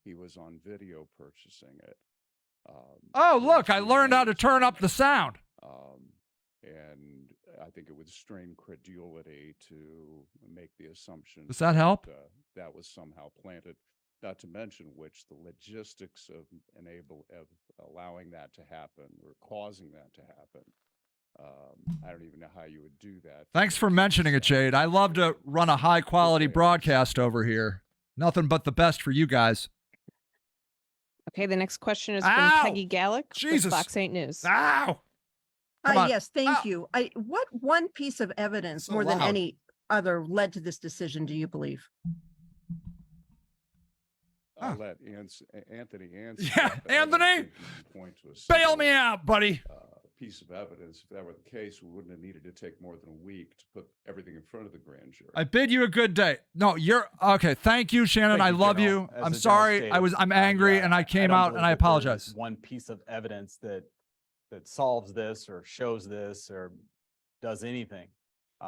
He was on video purchasing it. Oh, there's look, I learned how to remains turn on up the it. sound. And I think it would strain credulity to make the assumption. Does that help? That was somehow planted. Not to mention which the logistics of allowing that to happen or causing that to happen. I don't even know how you would do that. Thanks for mentioning it, Jade. I love to run a high quality broadcast over here. Nothing but the best for you guys. Okay, the next question is Ow! from Peggy Gallick Jesus. with Fox 8 News. Ow! Come on. Yes, thank Ow. you. What one piece of evidence So more than loud. any other led to this decision, do you believe? I'll Huh. let Anthony answer. Yeah, that, but I don't Anthony, think you can point to a Bail single, me out, buddy. Piece of evidence. If that were the case, we wouldn't have needed to take more than a week to put everything in front of the grand jury. I bid you a good day. No, you're okay. Thank you, Shannon. Thank I you, love General. you. As I'm the General sorry. stated, I'm angry, yeah, and I came don't out believe and I that there is apologize. One piece of evidence that solves this or shows this or does anything.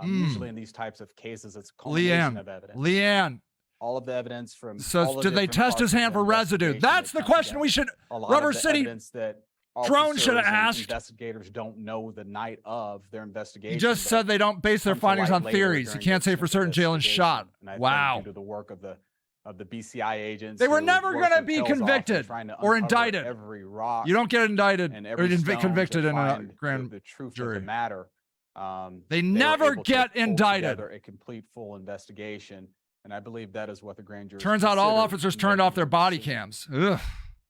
Usually in these types of cases, it's a culmination of evidence. Leanne. All of the evidence from. all So the did they different test his parts of hand the for residue? investigation That's that the come question we together. should. A lot Rubber of the City evidence that Drone should have officers and asked. investigators don't know the night of their investigation. You just but said they don't base their come to findings light on later theories. You during can't the say for certain Jaylen's investigation. shot. And I think Wow. due to the work of the BCI agents, They were who never worked gonna their be tails off in convicted trying to or uncover indicted. Every rock You don't get indicted and or every stone to convicted in a find grand the truth of jury. the matter. They were never able to get pull indicted. together a complete full investigation, and I believe that is what the grand jury. Turns out all officers turned off their body cams. Ugh.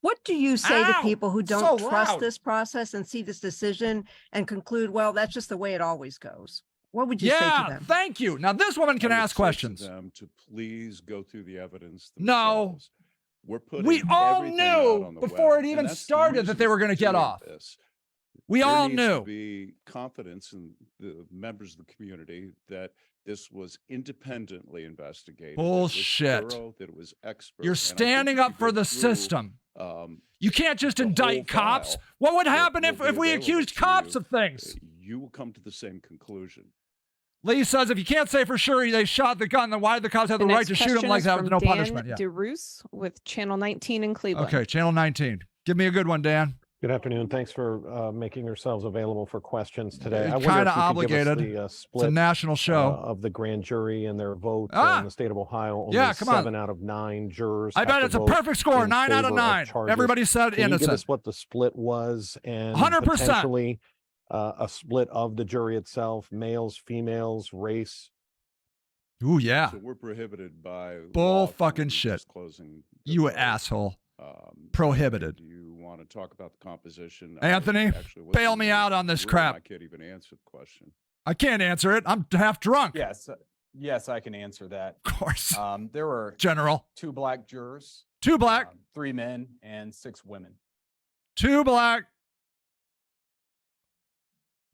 What do you say to Ow! people who So don't trust loud. this process and see this decision and conclude, well, that's just the way it always goes? What would you say to Yeah, them? thank you. Now this woman can I would ask say to questions. them to please go through the evidence. No. themselves. We're putting We all everything out knew on the before web, it and even that's the started that they reason were going to for get doing off. this. We There all needs knew. to be confidence in the members of the community that this was independently investigated. that it was Bullshit. thorough, that it was expert. You're And I think standing if up you for go the through, system. You can't just the whole indict cops. file What would that happen will if be we available accused to cops you, of things? you will come to the same conclusion. Lee says if you can't say for sure they shot the gun, then why did the cops have the right next to shoot him question like is that with from no Dan punishment? Yeah. DeRoos with Channel 19 in Cleveland. Okay, Channel 19. Give me a good one, Dan. Good afternoon. Thanks for making yourselves available for questions today. I wonder Kind if of you could give us obligated. the It's a split national show. of the grand jury and their vote Ah! in the state of Ohio. Only Yeah, come on. 7 out of 9 jurors. I have bet to it's a vote perfect score. in 9 out of favor 9. charges. Everybody said Can you give innocent. us what the split was and 100%. potentially a split of the jury itself, males, females, race? Ooh, yeah. So we're prohibited by Bull law fucking from shit. disclosing the You vote. asshole. Um, Prohibited. Do you want to talk about the composition? Anthony, actually wasn't bail me in out on the this room. crap. I can't even answer the question. I can't answer it. I'm half drunk. Yes, yes, I can answer that. Of course. There were General. 2 black jurors, 2 black, 3 men, and 6 women. 2 black,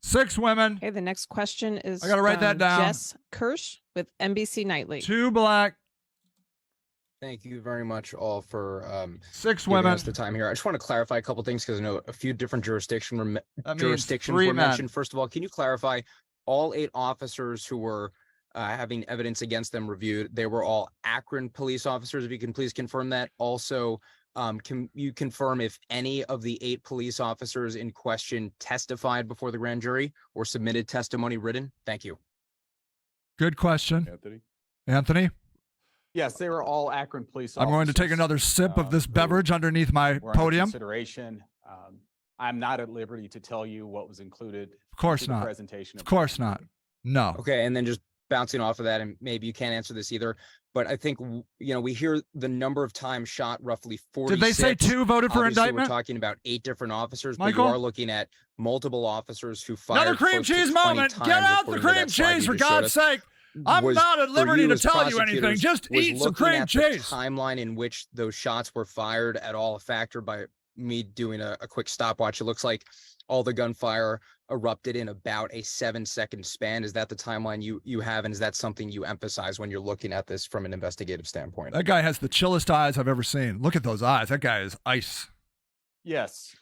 6 women, Okay, the next question is I gotta write that from down. Jess Kirsch with NBC Nightly. 2 black, Thank you very much all for 6 giving women. us the time here. I just want to clarify a couple things because I know a few different jurisdictions That means jurisdictions 3 were men. mentioned. First of all, can you clarify all 8 officers who were having evidence against them reviewed? They were all Akron police officers. If you can please confirm that. Also, can you confirm if any of the 8 police officers in question testified before the grand jury or submitted testimony written? Thank you. Good question. Anthony? Anthony, Yes, they were all Akron police I'm going to take officers, another sip of this who beverage underneath my were under podium. Consideration. I'm not at liberty to tell you what was included. Of course into the not. Presentation. Of course not. No. Okay, and then just bouncing off of that, and maybe you can't answer this either, but I think we hear the number of times shot roughly 46. Did they say 2 voted for Obviously, indictment? We're talking about 8 different officers, Michael? but you are looking at multiple officers who fired. Another cream close to cheese 20 moment. times, Get out the according to cream that slide cheese, you for just showed God's us. sake. I'm Was not at for liberty you to as tell you anything. prosecutors, Just was eat some looking cream at the cheese. timeline in which those shots were fired at all a factor by me doing a quick stopwatch. It looks like all the gunfire erupted in about a 7-second span. Is that the timeline you have? And is that something you emphasize when you're looking at this from an investigative standpoint? That guy has the chillest eyes I've ever seen. Look at those eyes. That guy is ice. Yes.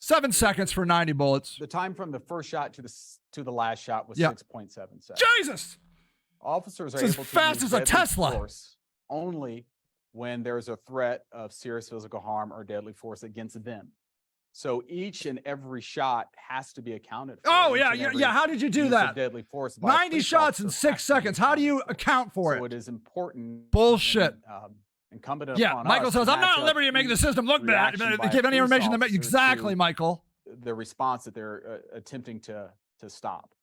7 seconds for 90 bullets. The time from the first shot to the last shot was Yeah. 6.7 seconds. Jesus! Officers are It's as able to fast use as a deadly Tesla. force only when there's a threat of serious physical harm or deadly force against them. So each and every shot has to be accounted for. Oh, each yeah, and yeah, every yeah. How did you do use of that? Deadly force. by a 90 police shots in officer 6 has to be seconds. How do you accounted for. account for So it? it is important. Bullshit. and, incumbent Yeah, upon Michael us says, to I'm not match at up liberty to make the each system look bad. reaction by a Give any police information that officer exactly, to Michael. the response that they're attempting to stop.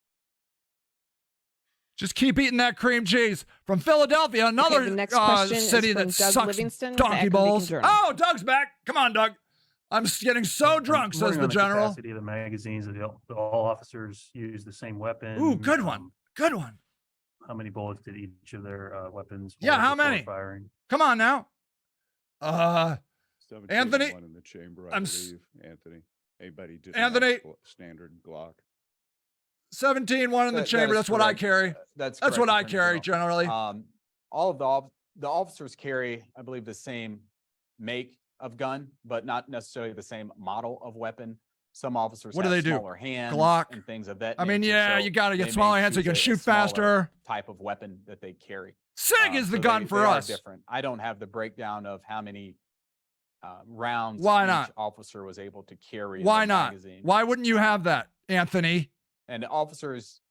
Just keep eating that cream cheese. From Philadelphia, another the next question is city from that Doug sucks Livingston with donkey Akron balls. Beacon Journal. Oh, Doug's back. Come on, Doug. I'm just getting so drunk, says Wondering the on general. Capacity of the magazines, that all officers use the same weapon. Ooh, good one. Good one. How many bullets did each of their weapons? Yeah, hold how before many? Firing? Come on now. 17 Anthony, one in the chamber, I'm I s- believe. Anthony, anybody did Anthony. standard Glock. 17, 1 in the That chamber. is That's what I correct. carry. That's That's what correct, I Attorney carry General. generally. All of the officers carry, I believe, the same make of gun, but not necessarily the same model of weapon. Some officers What do have they do? smaller hands Glock? and things of that I mean, nature, yeah, so you got to they get smaller may hands so you can choose a shoot smaller faster. type of weapon that they carry. SIG is the So gun they for are us. different. I don't have the breakdown of how many rounds Why each not? officer was able to carry. in Why their not? magazine. Why wouldn't you have that, Anthony? And officers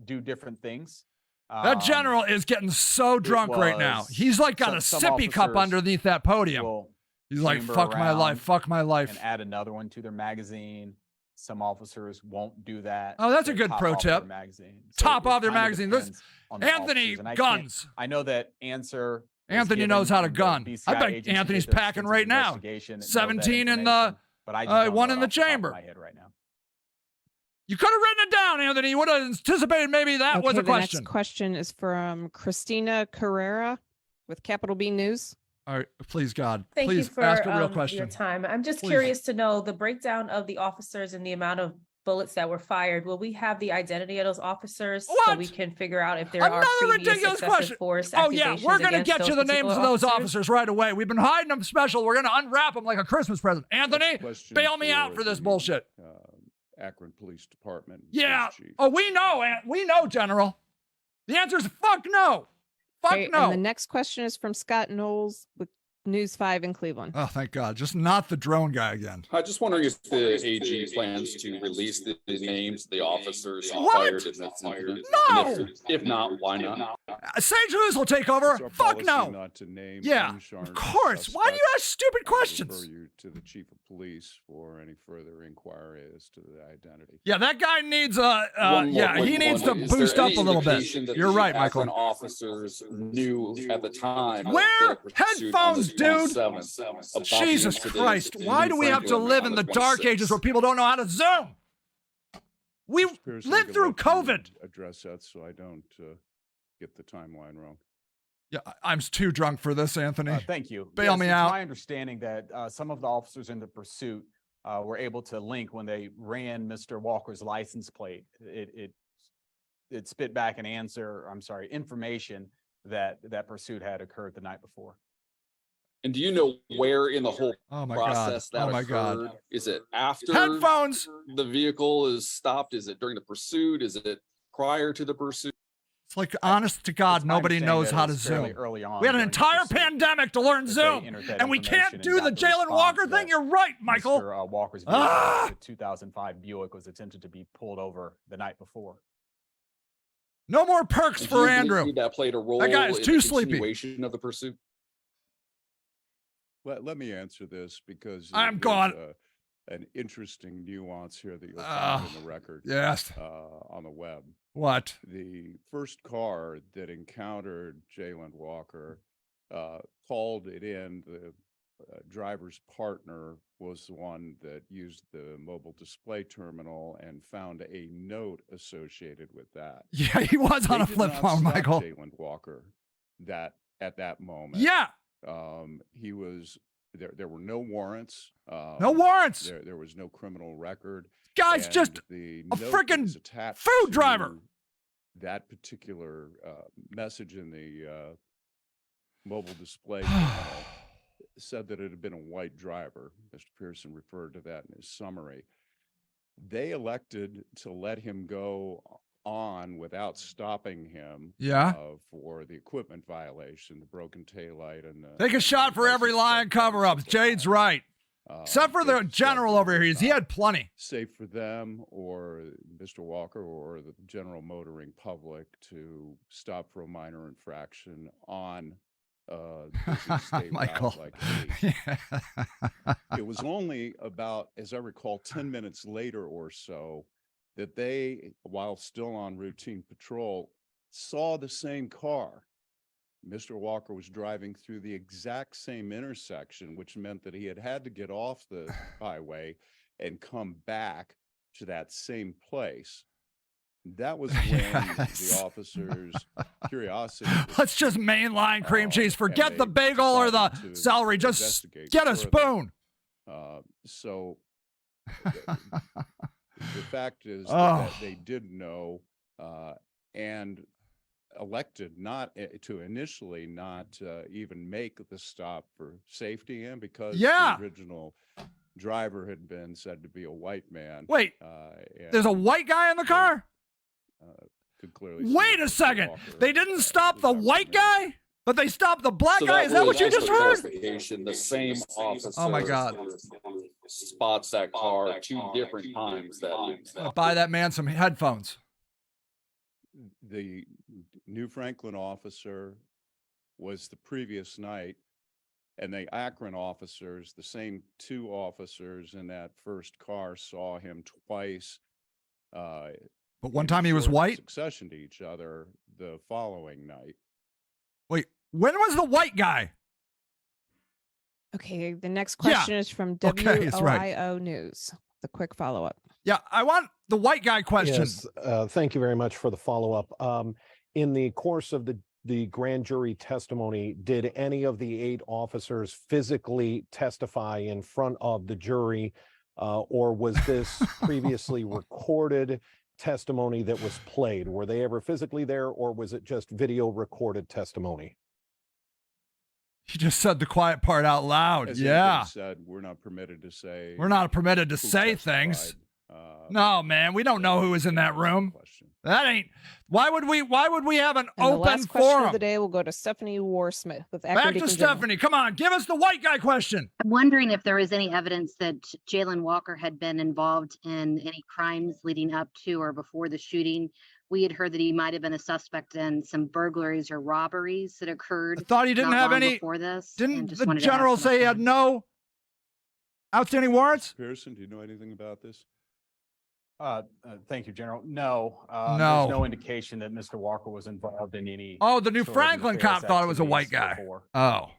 do different things. That general is getting so drunk right now. was- He's like got some a sippy cup officers underneath that podium. will He's like, chamber fuck my around life, fuck my life. and add another one to their magazine. Some officers won't do that. Oh, that's a They good top pro off their tip. magazine. Top it off their kinda magazine. This- depends on the Anthony, officers, and I can't- guns. I know that answer. was Anthony given knows how to in the gun. I BCI bet agency Anthony's did their packing extensive right now. investigation and know that 17 in the, information, but I just don't know one it in the off top of chamber. my head right now. You could have written it down, Anthony. You would have anticipated maybe that was Okay, a the question. next question is from Christina Carrera with Capital B News. All right, please, God, Thank please you for ask a real your question. time. I'm just Please. curious to know the breakdown of the officers and the amount of bullets that were fired. Will we have the identity of those officers so What? we can figure out if there Another are previous ridiculous excessive question. force Oh yeah, accusations we're gonna against get you the those names of particular those officers right away. We've been hiding them special. We're gonna unwrap them like a Christmas present. Anthony, Question bail me out for this the, bullshit. Akron Police Department. Yeah. Police Chief. Oh, we know, General. The answer is fuck no. Fuck Okay, no. and the next question is from Scott Knowles with News 5 in Cleveland. Oh, thank God. Just not the drone guy again. I'm just wondering if the AG plans to release the names of the officers What? fired in this incident. No! And if not, why not? Sage News will take over. It's our Fuck policy no. Not to name Yeah, uncharged of course. Why do you ask stupid suspects. I'll questions? refer you to the chief of police for any further inquiry as to the identity. Yeah, that guy needs One more yeah, he quick needs one. to Is there boost up any a little bit. indication that You're the right, Akron Michael. officers knew at the time of Wear the pursuit on the headphones, dude. 27th about the Jesus incident Christ. in Why do we have to Franklin live on in the the dark 26th? ages where people don't know how to Zoom? We Mr. Pearson, lived I'm through gonna let you COVID. Address that so I don't get the timeline wrong. Yeah, I'm too drunk for this, Anthony. Thank you. Bail me it's out. my understanding that some of the officers in the pursuit were able to link when they ran Mr. Walker's license plate. It spit back an answer, information that pursuit had occurred the night before. And do you know where in the whole Oh my God. process that Oh my God. occurred? Is it after Headphones. the vehicle is stopped? Is it during the pursuit? Is it prior to the pursuit? It's like, honest to God, It's my nobody understanding knows that how it to was fairly Zoom. early on We had an during the entire pursuit pandemic to learn that they Zoom, entered that and we can't information do and the got Jayland Walker response thing. that You're right, Michael. Mr. Walker's vehicle, Ah! the 2005 Buick, was attempted to be pulled over the night before. No more perks And do for you Andrew. believe that played a role That guy is in too the sleepy. continuation of the pursuit? Let me answer this because I'm there's gone. an interesting nuance here that you'll find in the record Yes. on the web. What? The first car that encountered Jayland Walker called it in. The driver's partner was the one that used the mobile display terminal and found a note associated with that. Yeah, he was on They a did flip not phone, stop Michael. Jayland Walker at that moment. Yeah. He was there. There were no warrants. No warrants. There was no criminal record. Guy's and just the a note that freaking was attached food driver. to that particular message in the mobile display terminal said that it had been a white driver. Mr. Pearson referred to that in his summary. They elected to let him go on without stopping him. Yeah. For the equipment violation, the broken taillight, and Take a shot for every lie and cover up. Jade's right. Except for the it's general over here. He had plenty. safe for them or Mr. Walker or the general motoring public to stop for a minor infraction on busy state Michael. route like 8. It was only about, as I recall, 10 minutes later or so that they, while still on routine patrol, saw the same car. Mr. Walker was driving through the exact same intersection, which meant that he had to get off the highway and come back to that same place. That was when Yes. the officers' curiosity. was Let's just mainline cream cheese. and Forget the they bagel or the decided to celery. Just investigate get a further. spoon. So the fact is Oh. that they did know and elected not to initially not even make the stop for safety and because Yeah. the original driver had been said to be a white man. Wait, there's a white guy in the car? Could clearly see Wait that a Mr. second. Walker, They didn't stop the was white African American. guy, but they stopped the black So guy? Is that what you really, just for heard? clarification, the same officer. Oh my God. Spots that car 2 different times that evening. Buy that man some headphones. The New Franklin officer was the previous night, and the Akron officers, the same 2 officers in that first car, saw him twice. But one in time he was short white? succession to each other the following night. Wait, when was the white guy? Okay, the next Yeah. question is from Okay, it's right. WOIO News. The quick follow-up. Yeah, I want the white guy question. Yes, thank you very much for the follow-up. In the course of the grand jury testimony, did any of the 8 officers physically testify in front of the jury, or was this previously recorded testimony that was played? Were they ever physically there, or was it just video recorded testimony? He just said the quiet part out loud. As Yeah. Anthony said, we're not permitted to say. We're not permitted to who say testified. things. No, man, we don't know who was in that room. Question. That ain't Why would we have an And the open last question forum? of the day will go to Stephanie Warsmith with Akron Back to Deacon General. Stephanie. Come on, give us the white guy question. I'm wondering if there is any evidence that Jayland Walker had been involved in any crimes leading up to or before the shooting. We had heard that he might have been a suspect in some burglaries or robberies that occurred. I thought he didn't not have long any. before this. and Didn't just the wanted to ask general about say he had that. no outstanding warrants? Pearson, do you know anything about this? Thank you, General. No, No. there's no indication that Mr. Walker was involved in any. Oh, the New sort of Franklin cop nefarious thought it was a white activities guy. before. Oh.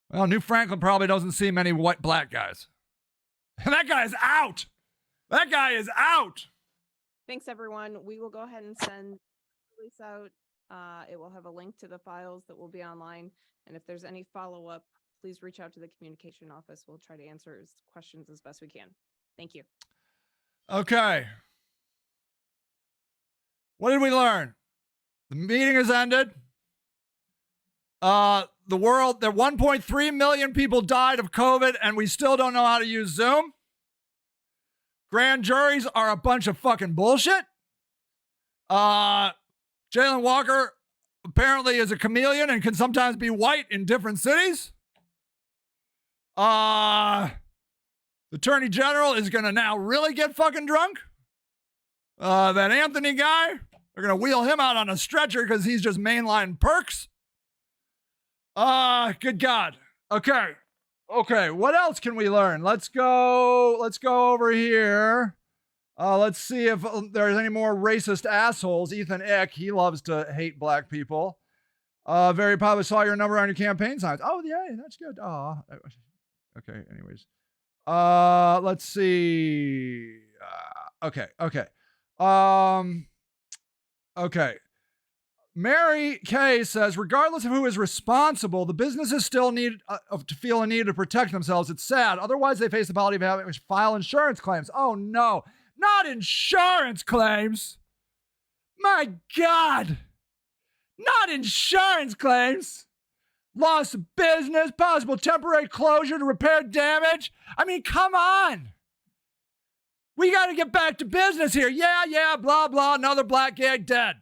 Well, New Franklin probably doesn't see many black guys. That guy is out. That guy is out. Thanks, everyone. We will go ahead and send release out. It will have a link to the files that will be online. And if there's any follow-up, please reach out to the communication office. We'll try to answer questions as best we can. Thank you. Okay. What did we learn? The meeting has ended. The 1.3 million people died of COVID, and we still don't know how to use Zoom. Grand juries are a bunch of fucking bullshit. Jayland Walker apparently is a chameleon and can sometimes be white in different cities. The Attorney General is going to now really get fucking drunk. That Anthony guy, they're going to wheel him out on a stretcher because he's just mainline perks. Good God. Okay. What else can we learn? Let's go over here. Let's see if there's any more racist assholes. Ethan Eck, he loves to hate black people. Very probably saw your number on your campaign signs. Oh, yeah, that's good. Okay, anyways. Let's see. Okay. Mary Kay says, regardless of who is responsible, the businesses still need to feel a need to protect themselves. It's sad. Otherwise, they face the penalty of having to file insurance claims. Oh, no. Not insurance claims. My God. Not insurance claims. Loss of business, possible temporary closure to repair damage. I mean, come on. We got to get back to business here. Yeah, blah, blah, another black gag dead.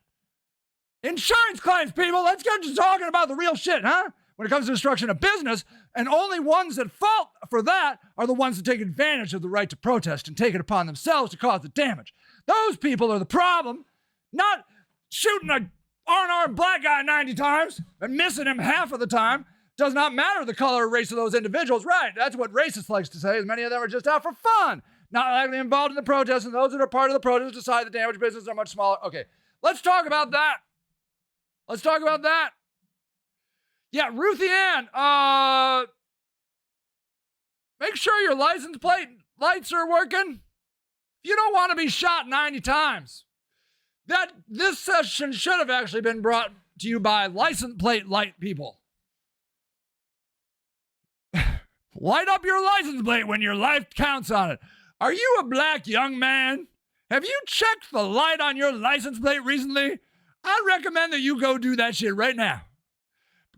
Insurance claims, people. Let's get to talking about the real shit, huh? When it comes to destruction of business, and only ones that fault for that are the ones that take advantage of the right to protest and take it upon themselves to cause the damage. Those people are the problem, not shooting a unarmed black guy 90 times and missing him half of the time. Does not matter the color or race of those individuals. Right, that's what racists likes to say, is many of them are just out for fun, not actually involved in the protest, and those that are part of the protest decide the damage businesses are much smaller. Okay, let's talk about that. Yeah, Ruthie Ann, make sure your license plate lights are working. You don't want to be shot 90 times. This session should have actually been brought to you by license plate light people. Light up your license plate when your life counts on it. Are you a black young man? Have you checked the light on your license plate recently? I recommend that you go do that shit right now.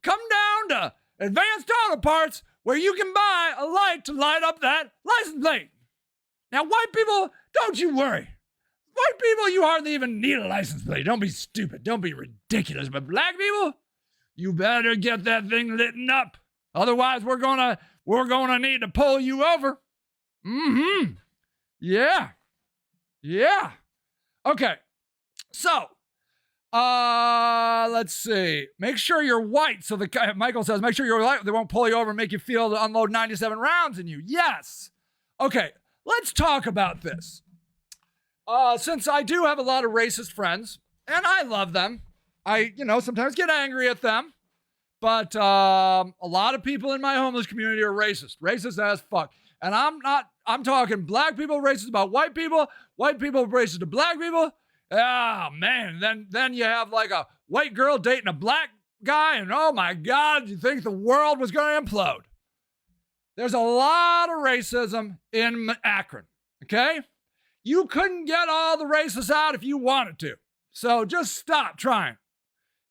Come down to Advanced Auto Parts where you can buy a light to light up that license plate. Now, white people, don't you worry. White people, you hardly even need a license plate. Don't be stupid. Don't be ridiculous. But black people, you better get that thing lit up. Otherwise, we're gonna need to pull you over. Mm-hmm. Yeah. Okay. So, let's see. Make sure you're white. So Michael says, make sure you're white. They won't pull you over and make you feel to unload 97 rounds in you. Yes. Okay. Let's talk about this. Since I do have a lot of racist friends, and I love them, I sometimes get angry at them, but a lot of people in my homeless community are racist as fuck. And I'm talking black people racist about white people racist to black people. Oh man, then you have like a white girl dating a black guy, and oh my God, you think the world was going to implode. There's a lot of racism in Akron, okay? You couldn't get all the racists out if you wanted to. So just stop trying.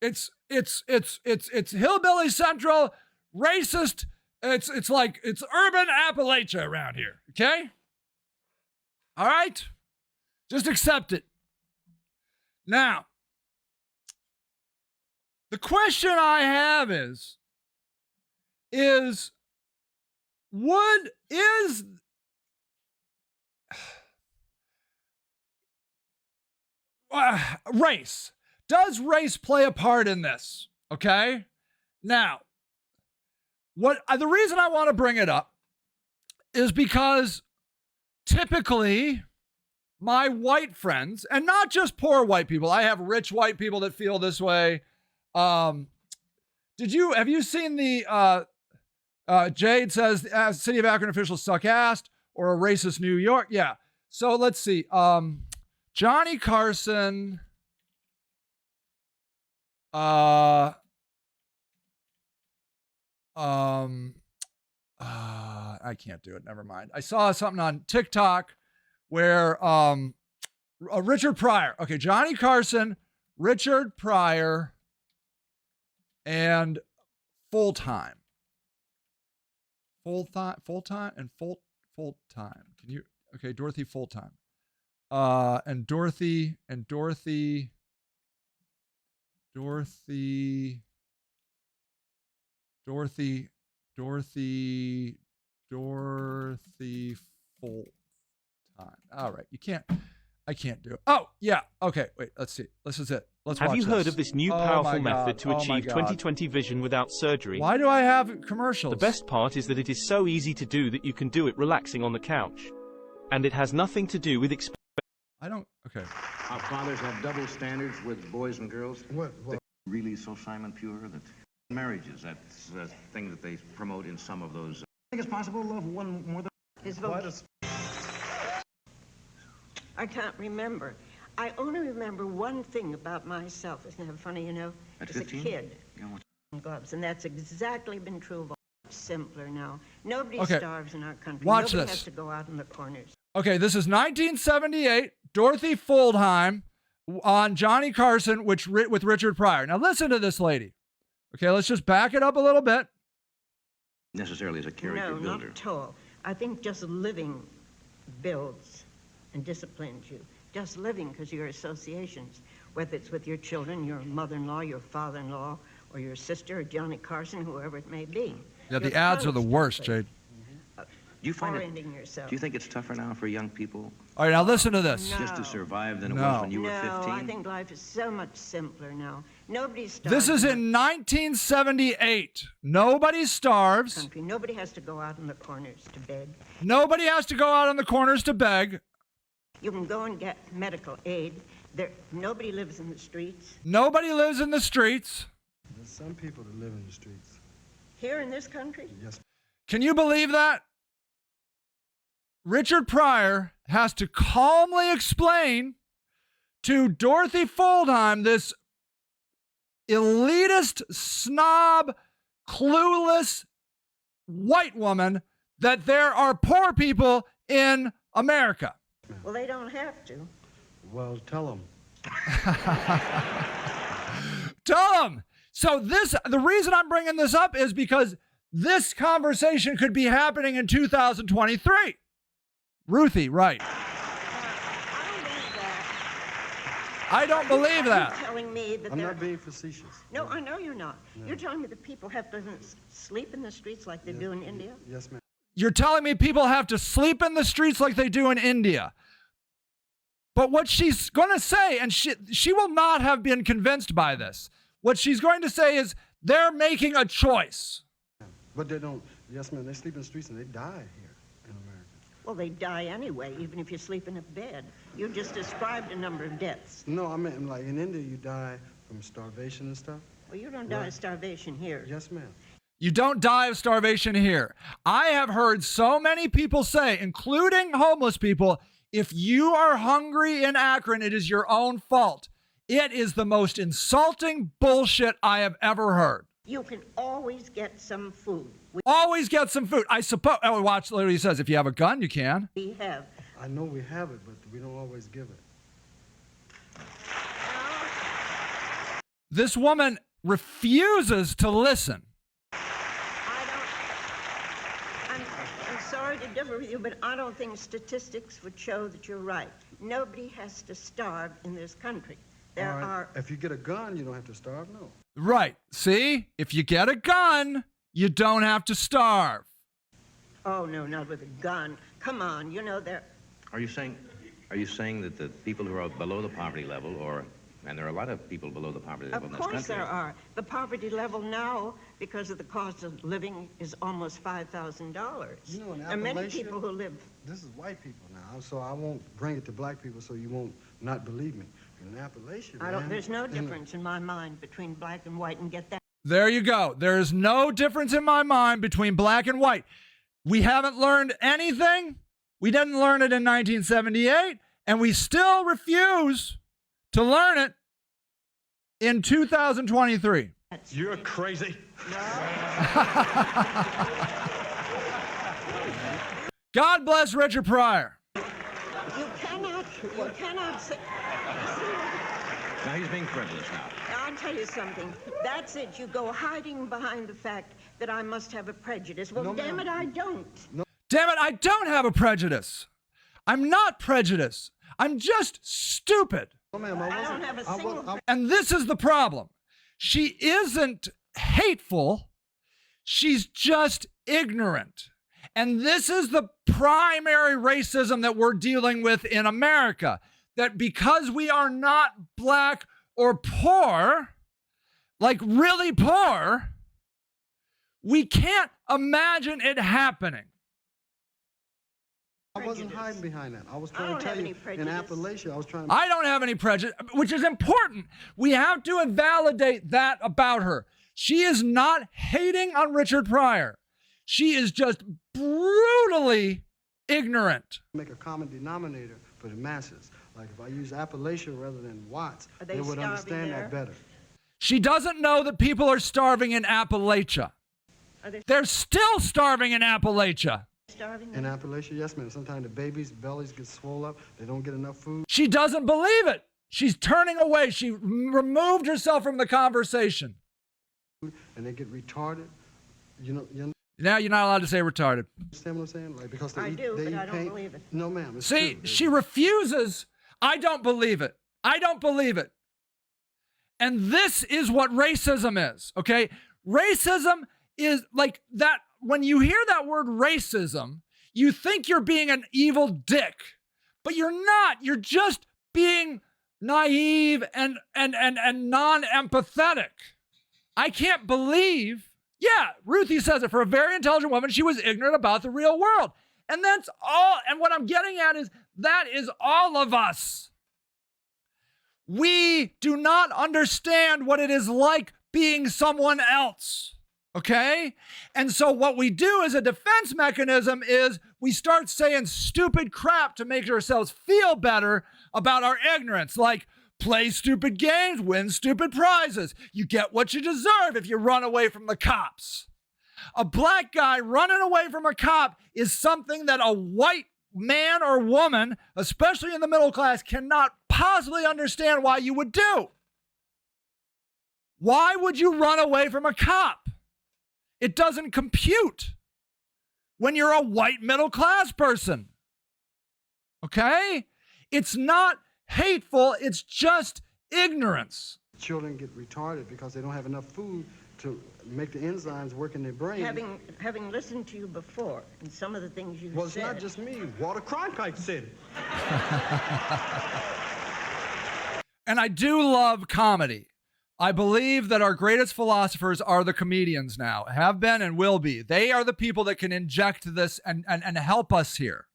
It's hillbilly central, racist. It's urban Appalachia around here, okay? All right? Just accept it. Now, the question I have is race. Does race play a part in this? Okay. Now, the reason I want to bring it up is because typically my white friends, and not just poor white people, I have rich white people that feel this way. Have you seen the Jade says city of Akron officials suck ass or a racist New York? Yeah. So let's see. Johnny Carson. I can't do it. Never mind. I saw something on TikTok where Richard Pryor. Okay, Johnny Carson, Richard Pryor, and full time. Can you? Okay, Dorothy full time. And Dorothy. Full time. All right, I can't do it. Oh, yeah. Okay, wait, let's see. This is it. Let's watch Have you heard this. of this new Oh my powerful God. method to Oh my achieve God. 20/20 vision without surgery? Why do I have commercials? The best part is that it is so easy to do that you can do it relaxing on the couch. And it has nothing to do with I don't. Okay. Our fathers have double standards with boys and girls. What? Really so Simon Pure that marriages, that's a thing that they promote in some of those. I think it's possible to love one more than... I can't remember. I only remember one thing about myself. Isn't that funny, you know? At As a 15? kid. You know what? Gloves, and that's exactly been true of all. Simpler now. Nobody Okay. starves in our country. Watch Nobody this. has to go out in the corners. Okay, this is 1978. Dorothy Fuldheim on Johnny Carson, with Richard Pryor. Now listen to this lady. Okay, let's just back it up a little bit. Necessarily as a character No, builder. not at all. I think just living builds and disciplines you. Just living, because your associations, whether it's with your children, your mother-in-law, your father-in-law, or your sister, or Johnny Carson, whoever it may be. Yeah, the You're ads are the close to worst, it. Jade. Do you find it? Orienting yourself. Do you think it's tougher now for young people All right, now listen to this. just to survive than it No. was when you were No, 15? I think life is so much simpler now. Nobody starves. This is our in 1978. Nobody starves. country. Nobody has to go out in the corners to beg. Nobody has to go out on the corners to beg. You can go and get medical aid. Nobody lives in the streets. Nobody lives in the streets. There's some people that live in the streets. Here in this country? Yes. Can you believe that? Richard Pryor has to calmly explain to Dorothy Fuldheim, this elitist, snob, clueless white woman, that there are poor people in America. Well, they don't have to. Well, tell them. Tell them. So the reason I'm bringing this up is because this conversation could be happening in 2023. Ruthie, right. I don't believe that. You're telling me that I'm they're... not being facetious. No, I know you're not. No. You're telling me that people have to sleep in the streets like they do in India? Yes, ma'am. You're telling me people have to sleep in the streets like they do in India. But what she's going to say, and she will not have been convinced by this, what she's going to say is they're making a choice. But they don't. Yes, ma'am. They sleep in the streets and they die here in America. Well, they die anyway, even if you sleep in a bed. You just described a number of deaths. No, I mean, like in India, you die from starvation and stuff. Well, you don't die of starvation here. Yes, ma'am. You don't die of starvation here. I have heard so many people say, including homeless people, if you are hungry in Akron, it is your own fault. It is the most insulting bullshit I have ever heard. You can always get some food. Always get some food. I suppose. Oh, watch. Literally says, if you have a gun, you can. We have. I know we have it, but we don't always give it. This woman refuses to listen. I'm sorry to differ with you, but I don't think statistics would show that you're right. Nobody has to starve in this country. There All right. are, If you get a gun, you don't have to starve, no. Right. See, if you get a gun, you don't have to starve. oh, no, not with a gun. Come on, you know, there, Are you saying that the people who are below the poverty level, and there are a lot of people below the poverty level of in this course country. there are. The poverty level now, because of the cost of living, is almost $5,000. You know, in And many Appalachia- people who live, This is white people now, so I won't bring it to black people so you won't not believe me. In Appalachia, I don't, man, there's no in the- difference in my mind between black and white, and get that. There you go. There is no difference in my mind between black and white. We haven't learned anything. We didn't learn it in 1978, and we still refuse to learn it in 2023. You're crazy. God bless Richard Pryor. You cannot say, Now he's being frivolous now. I'll tell you something. That's it. You go hiding behind the fact that I must have a prejudice. Well, No, damn ma'am. it, I don't. Damn it, I don't have a prejudice. I'm not prejudiced. I'm just stupid. No, ma'am, I don't have a single. And this is the problem. She isn't hateful. She's just ignorant. And this is the primary racism that we're dealing with in America. That because we are not black or poor, like really poor, we can't imagine it happening. I wasn't hiding behind that. I was I trying don't to tell have you, any prejudice. in Appalachia, I was trying to... I don't have any prejudice, which is important. We have to validate that about her. She is not hating on Richard Pryor. She is just brutally ignorant. make a common denominator for the masses. Like if I use Appalachia rather than Watts, Are they they would starving understand there? that better. She doesn't know that people are starving in Appalachia. Are they They're still starving in Appalachia. starving? In Appalachia, yes, ma'am. Sometimes the babies' bellies get swollen up. They don't get enough food. She doesn't believe it. She's turning away. She removed herself from the conversation. And they get retarded. You Now you're not allowed to say retarded. understand what I'm saying? Like because they I eat, do, they but eat I don't paint. believe it. No, ma'am. It's See, true. she refuses. I don't believe it. I don't believe it. And this is what racism is, okay? Racism is like that. When you hear that word racism, you think you're being an evil dick, but you're not. You're just being naive and non-empathetic. I can't believe. Yeah, Ruthie says it. For a very intelligent woman, she was ignorant about the real world. And that's all. And what I'm getting at is that is all of us. We do not understand what it is like being someone else. Okay? And so what we do as a defense mechanism is we start saying stupid crap to make ourselves feel better about our ignorance. Like, play stupid games, win stupid prizes. You get what you deserve if you run away from the cops. A black guy running away from a cop is something that a white man or woman, especially in the middle class, cannot possibly understand why you would do. Why would you run away from a cop? It doesn't compute when you're a white middle class person. Okay? It's not hateful, it's just ignorance. Children get retarded because they don't have enough food to make the enzymes work in their brain. Having listened to you before, and some of the things you Well, it's said. not just me. Walter Cronkite said it. And I do love comedy. I believe that our greatest philosophers are the comedians now, have been and will be. They are the people that can inject this and help us here.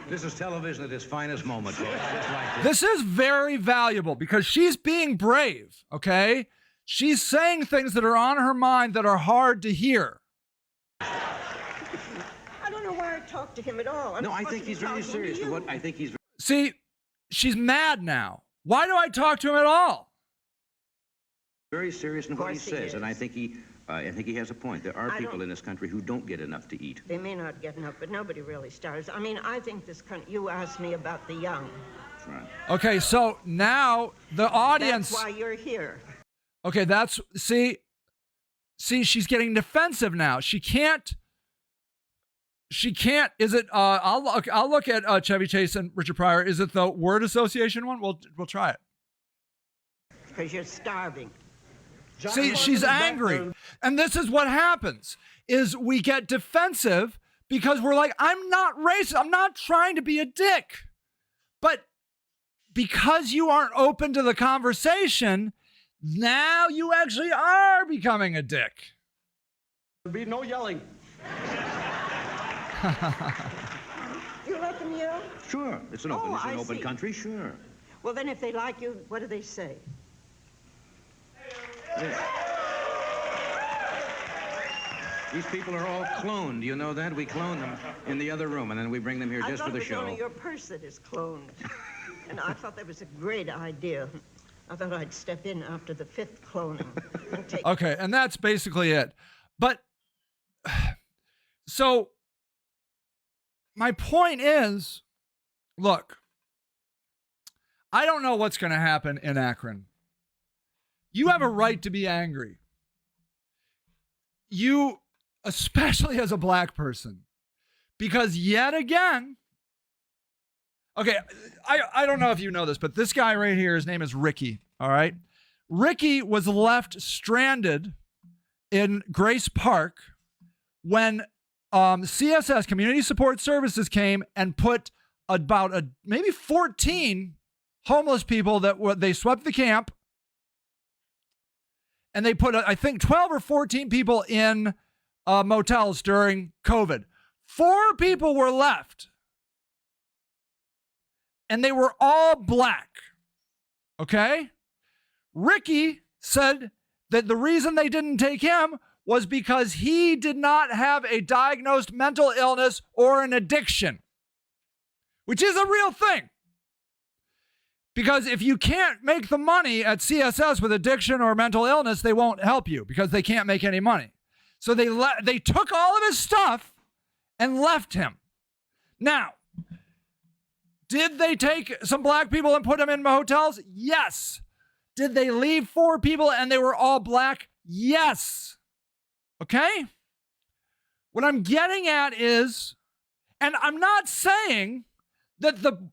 This is television at its finest moment, folks. Just like this. This is very valuable because she's being brave, okay? She's saying things that are on her mind that are hard to hear. I don't know why I talked to him at all. I'm No, I supposed think to be he's really talking to serious. you. What I think he's See, she's mad now. Why do I talk to him at all? very serious in what he course he says, and I is. think he has a point. There are I people don't- in this country who don't get enough to eat. They may not get enough, but nobody really starves. I mean, I think this country, you asked me about the young. That's right. Okay, so now the audience. That's why you're here. Okay, see, she's getting defensive now. She can't she can't, is it, I'll look at Chevy Chase and Richard Pryor. Is it the word association one? We'll try it. Because you're starving. See, she's angry. And this is what happens, is we get defensive because we're like, I'm not racist. I'm not trying to be a dick. But because you aren't open to the conversation, now you actually are becoming a dick. There'll be no yelling. You let them yell? Sure, it's an Oh, it's an I open see. country, sure. Well, then if they like you, what do they say? These people are all cloned, you know that? We clone them in the other room, and then we bring them here I just thought for the it was show. only your purse that is cloned. And I thought that was a great idea. I thought I'd step in after the 5th cloning and take Okay, and that's basically it. But so my point is, look, I don't know what's going to happen in Akron. You have a right to be angry. You, especially as a black person, because yet again, okay, I don't know if you know this, but this guy right here, his name is Ricky, all right? Ricky was left stranded in Grace Park when CSS, Community Support Services, came and put about maybe 14 homeless people they swept the camp, and they put, I think, 12 or 14 people in motels during COVID. 4 people were left, and they were all black, okay? Ricky said that the reason they didn't take him was because he did not have a diagnosed mental illness or an addiction, which is a real thing. Because if you can't make the money at CSS with addiction or mental illness, they won't help you because they can't make any money. So they took all of his stuff and left him. Now, did they take some black people and put them in hotels? Yes. Did they leave 4 people and they were all black? Yes. Okay? What I'm getting at is, and I'm not saying that the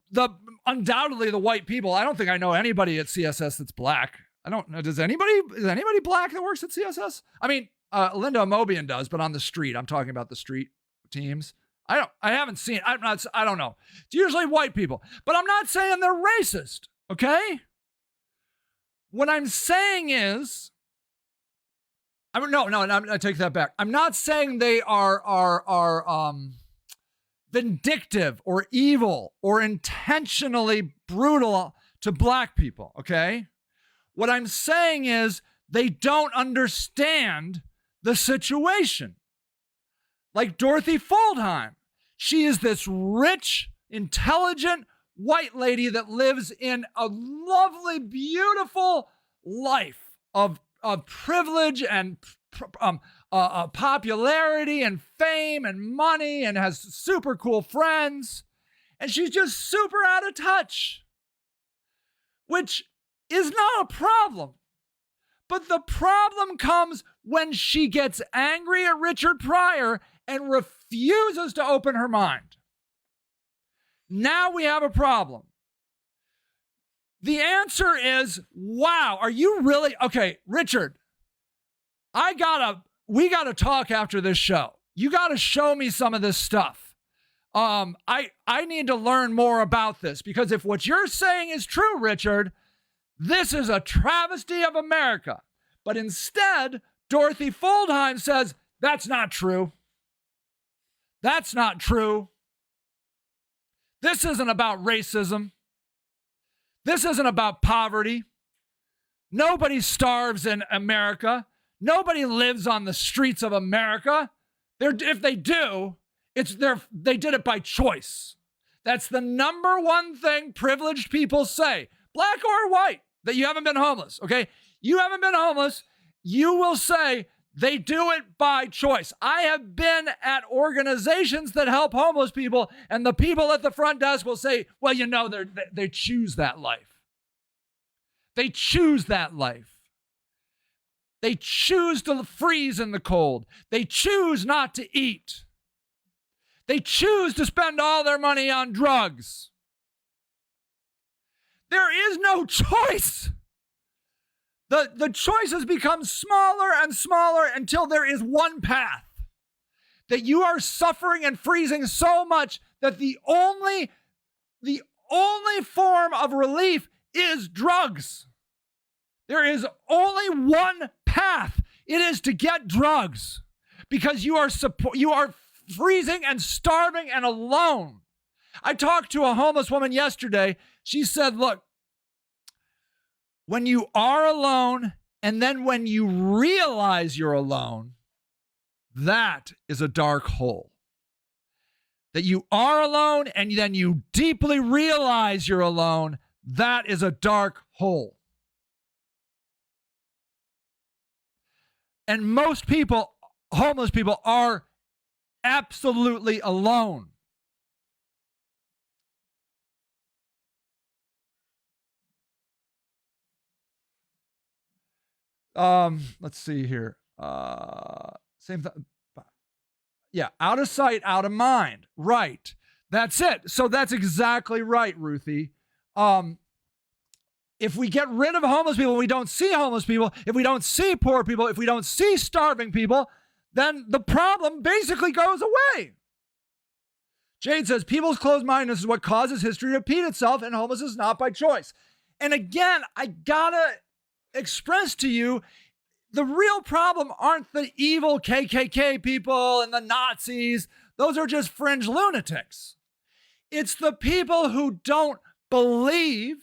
undoubtedly the white people, I don't think I know anybody at CSS that's black. I don't know. Is anybody black that works at CSS? I mean, Linda Amobian does, but on the street. I'm talking about the street teams. I haven't seen, I don't know. It's usually white people, but I'm not saying they're racist. Okay? What I'm saying is, I take that back. I'm not saying they are vindictive or evil or intentionally brutal to black people, okay? What I'm saying is they don't understand the situation. Like Dorothy Foldheim. She is this rich, intelligent white lady that lives in a lovely, beautiful life of privilege and popularity and fame and money, and has super cool friends. And she's just super out of touch, which is not a problem. But the problem comes when she gets angry at Richard Pryor and refuses to open her mind. Now we have a problem. The answer is, wow, are you really? Okay, Richard, we gotta talk after this show. You gotta show me some of this stuff. I need to learn more about this, because if what you're saying is true, Richard, this is a travesty of America. But instead, Dorothy Foldheim says, that's not true. That's not true. This isn't about racism. This isn't about poverty. Nobody starves in America. Nobody lives on the streets of America. If they do, they did it by choice. That's the number one thing privileged people say, black or white, that you haven't been homeless, okay? You haven't been homeless. You will say they do it by choice. I have been at organizations that help homeless people, and the people at the front desk will say, well, you know, they choose that life. They choose that life. They choose to freeze in the cold. They choose not to eat. They choose to spend all their money on drugs. There is no choice. The choices become smaller and smaller until there is one path. That you are suffering and freezing so much that the only form of relief is drugs. There is only one path. It is to get drugs because you are freezing and starving and alone. I talked to a homeless woman yesterday. She said, look, when you are alone and then when you realize you're alone, that is a dark hole. That you are alone and then you deeply realize you're alone, that is a dark hole. And most people, homeless people, are absolutely alone. Let's see here. Same thing. Yeah, out of sight, out of mind. Right. That's it. So that's exactly right, Ruthie. If we get rid of homeless people, we don't see homeless people, if we don't see poor people, if we don't see starving people, then the problem basically goes away. Jade says, people's closed-mindedness is what causes history to repeat itself, and homelessness is not by choice. And again, I gotta express to you, the real problem aren't the evil KKK people and the Nazis. Those are just fringe lunatics. It's the people who don't believe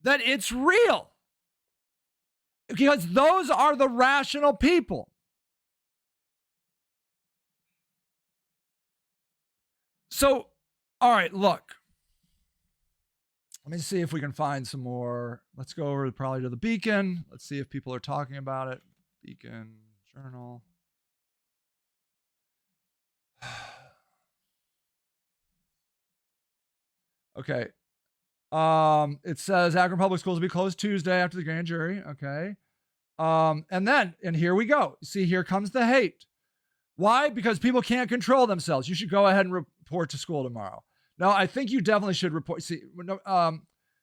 that it's real. Because those are the rational people. So, all right, look. Let me see if we can find some more. Let's go over probably to the Beacon. Let's see if people are talking about it. Beacon Journal. Okay. It says Akron Public Schools will be closed Tuesday after the grand jury. Okay. And here we go. See, here comes the hate. Why? Because people can't control themselves. You should go ahead and report to school tomorrow. No, I think you definitely should report. See,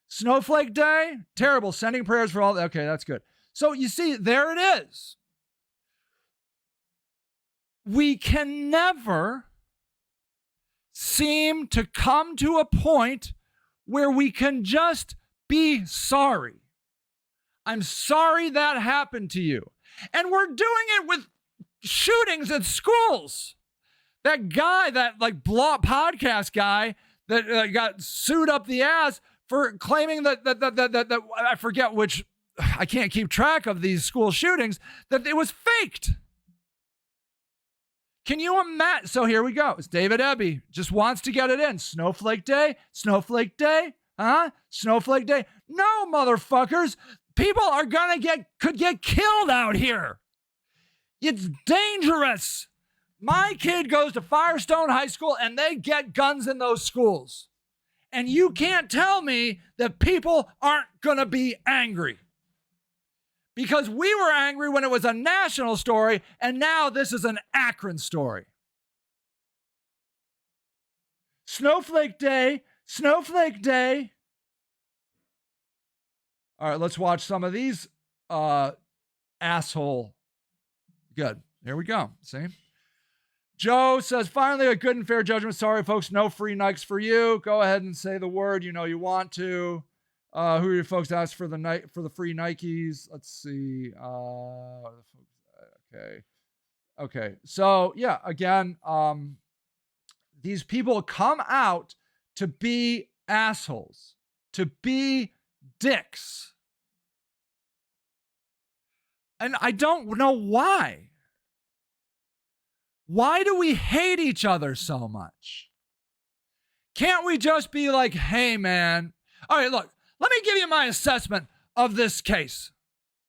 Snowflake Day, terrible. Sending prayers for all. Okay, that's good. So you see, there it is. We can never seem to come to a point where we can just be sorry. I'm sorry that happened to you. And we're doing it with shootings at schools. That guy, that like blog podcast guy that got sued up the ass for claiming that I forget which, I can't keep track of these school shootings, that it was faked. Can you imagine? So here we go. It's David Eby. Just wants to get it in. Snowflake Day? Snowflake Day? Huh? Snowflake Day? No, motherfuckers. People are could get killed out here. It's dangerous. My kid goes to Firestone High School and they get guns in those schools. And you can't tell me that people aren't going to be angry. Because we were angry when it was a national story, and now this is an Akron story. Snowflake Day, Snowflake Day. All right, let's watch some of these asshole. Good. Here we go. See? Joe says, finally, a good and fair judgment. Sorry, folks, no free Nikes for you. Go ahead and say the word you know you want to. Who are your folks asked for the free Nikes? Let's see. Okay. So yeah, again, these people come out to be assholes, to be dicks. And I don't know why. Why do we hate each other so much? Can't we just be like, hey, man. All right, look, let me give you my assessment of this case.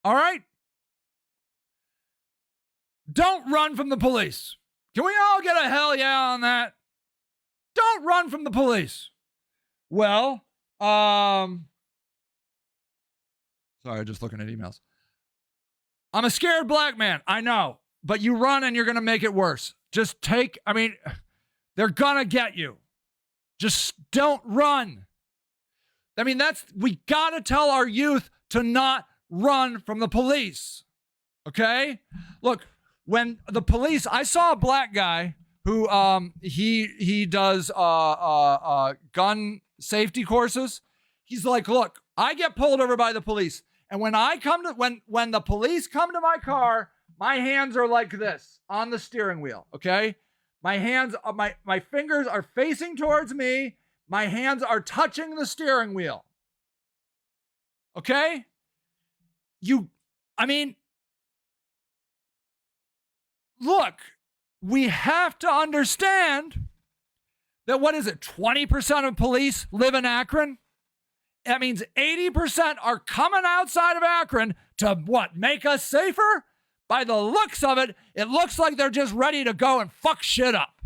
All right? Don't run from the police. Can we all get a hell yeah on that? Don't run from the police. Well, sorry, just looking at emails. I'm a scared black man. I know. but you run and you're going to make it worse. Just they're going to get you. Just don't run. We got to tell our youth to not run from the police. Okay? Look, when the police, I saw a black guy who he does gun safety courses. He's like, look, I get pulled over by the police, and when the police come to my car, my hands are like this on the steering wheel. Okay, my hands, my fingers are facing towards me. My hands are touching the steering wheel. Okay, look. We have to understand that 20% of police live in Akron? That means 80% are coming outside of Akron to make us safer? By the looks of it, it looks like they're just ready to go and fuck shit up.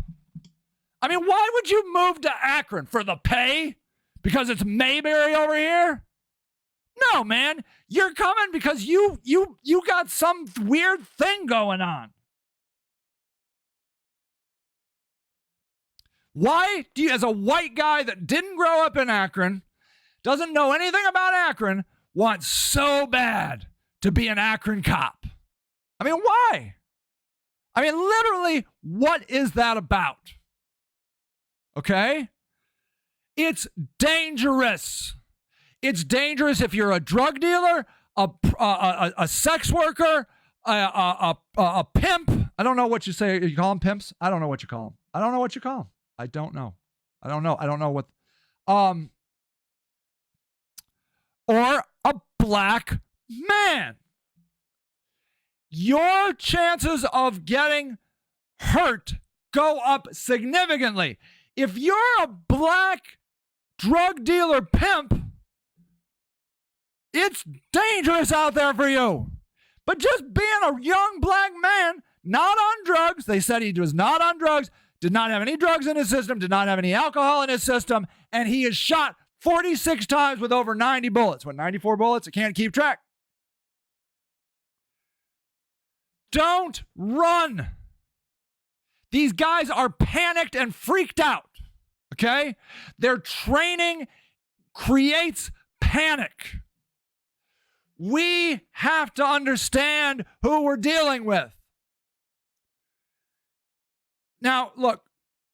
Why would you move to Akron? For the pay? Because it's Mayberry over here? No, man. You're coming because you got some weird thing going on. Why do you, as a white guy that didn't grow up in Akron, doesn't know anything about Akron, want so bad to be an Akron cop? Why? Literally, what is that about? Okay? It's dangerous. It's dangerous if you're a drug dealer, a sex worker, a pimp. I don't know what you say. You call them pimps? I don't know what you call them. I don't know what you call them. I don't know what, or a black man. Your chances of getting hurt go up significantly. If you're a black drug dealer pimp, it's dangerous out there for you. But just being a young black man, not on drugs, they said he was not on drugs, did not have any drugs in his system, did not have any alcohol in his system, and he is shot 46 times with over 90 bullets. 94 bullets? I can't keep track. Don't run. These guys are panicked and freaked out, okay? Their training creates panic. We have to understand who we're dealing with. Now, look,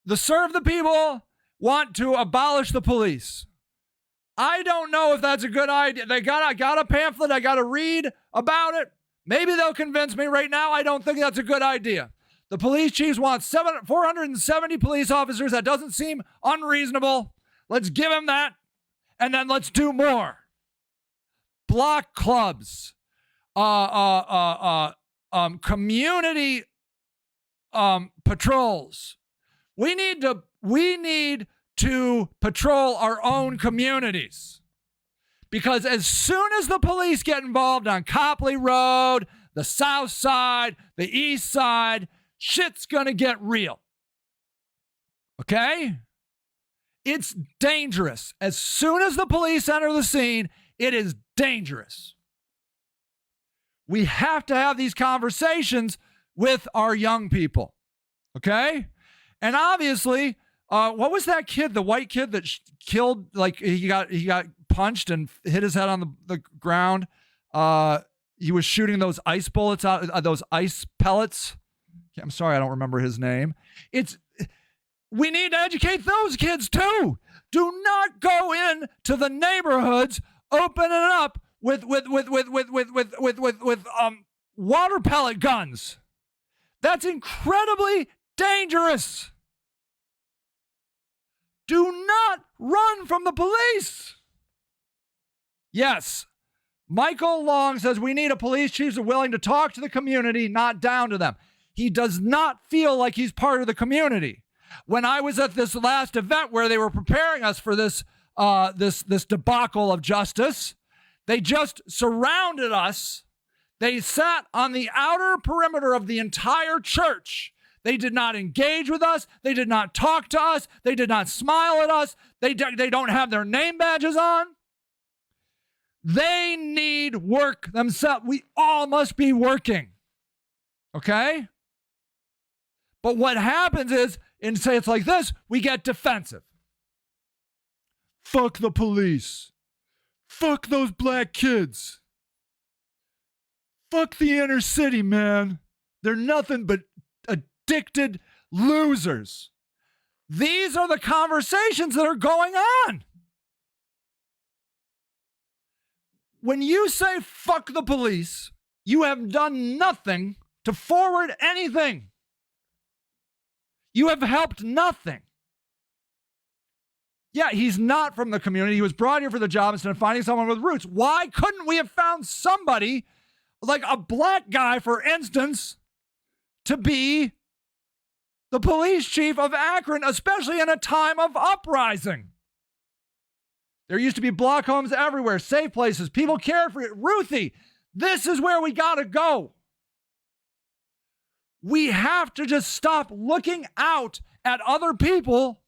the Serve the People want to abolish the police. I don't know if that's a good idea. I got a pamphlet. I got to read about it. Maybe they'll convince me. Right now, I don't think that's a good idea. The police chiefs want 470 police officers. That doesn't seem unreasonable. Let's give them that, and then let's do more. Block clubs, community patrols. We need to patrol our own communities, because as soon as the police get involved on Copley Road, the South Side, the East Side, shit's gonna get real. Okay? It's dangerous. As soon as the police enter the scene, it is dangerous. We have to have these conversations with our young people. Okay? And obviously, what was that kid, the white kid that killed, he got punched and hit his head on the ground? He was shooting those ice bullets out, those ice pellets. I'm sorry, I don't remember his name. We need to educate those kids too. Do not go in to the neighborhoods, open it up with water pellet guns. That's incredibly dangerous. Do not run from the police. Yes, Michael Long says we need a police chief who's willing to talk to the community, not down to them. He does not feel like he's part of the community. When I was at this last event where they were preparing us for this debacle of justice, they just surrounded us. They sat on the outer perimeter of the entire church. They did not engage with us. They did not talk to us. They did not smile at us. They don't have their name badges on. They need work themselves. We all must be working. Okay? But what happens is, in say it's like this, we get defensive. Fuck the police. Fuck those black kids. Fuck the inner city, man. They're nothing but addicted losers. These are the conversations that are going on. When you say fuck the police, you have done nothing to forward anything. You have helped nothing. Yeah, he's not from the community. He was brought here for the job instead of finding someone with roots. Why couldn't we have found somebody, like a black guy, for instance, to be the police chief of Akron, especially in a time of uprising? There used to be block homes everywhere, safe places. People cared for it. Ruthie, this is where we got to go. We have to just stop looking out at other people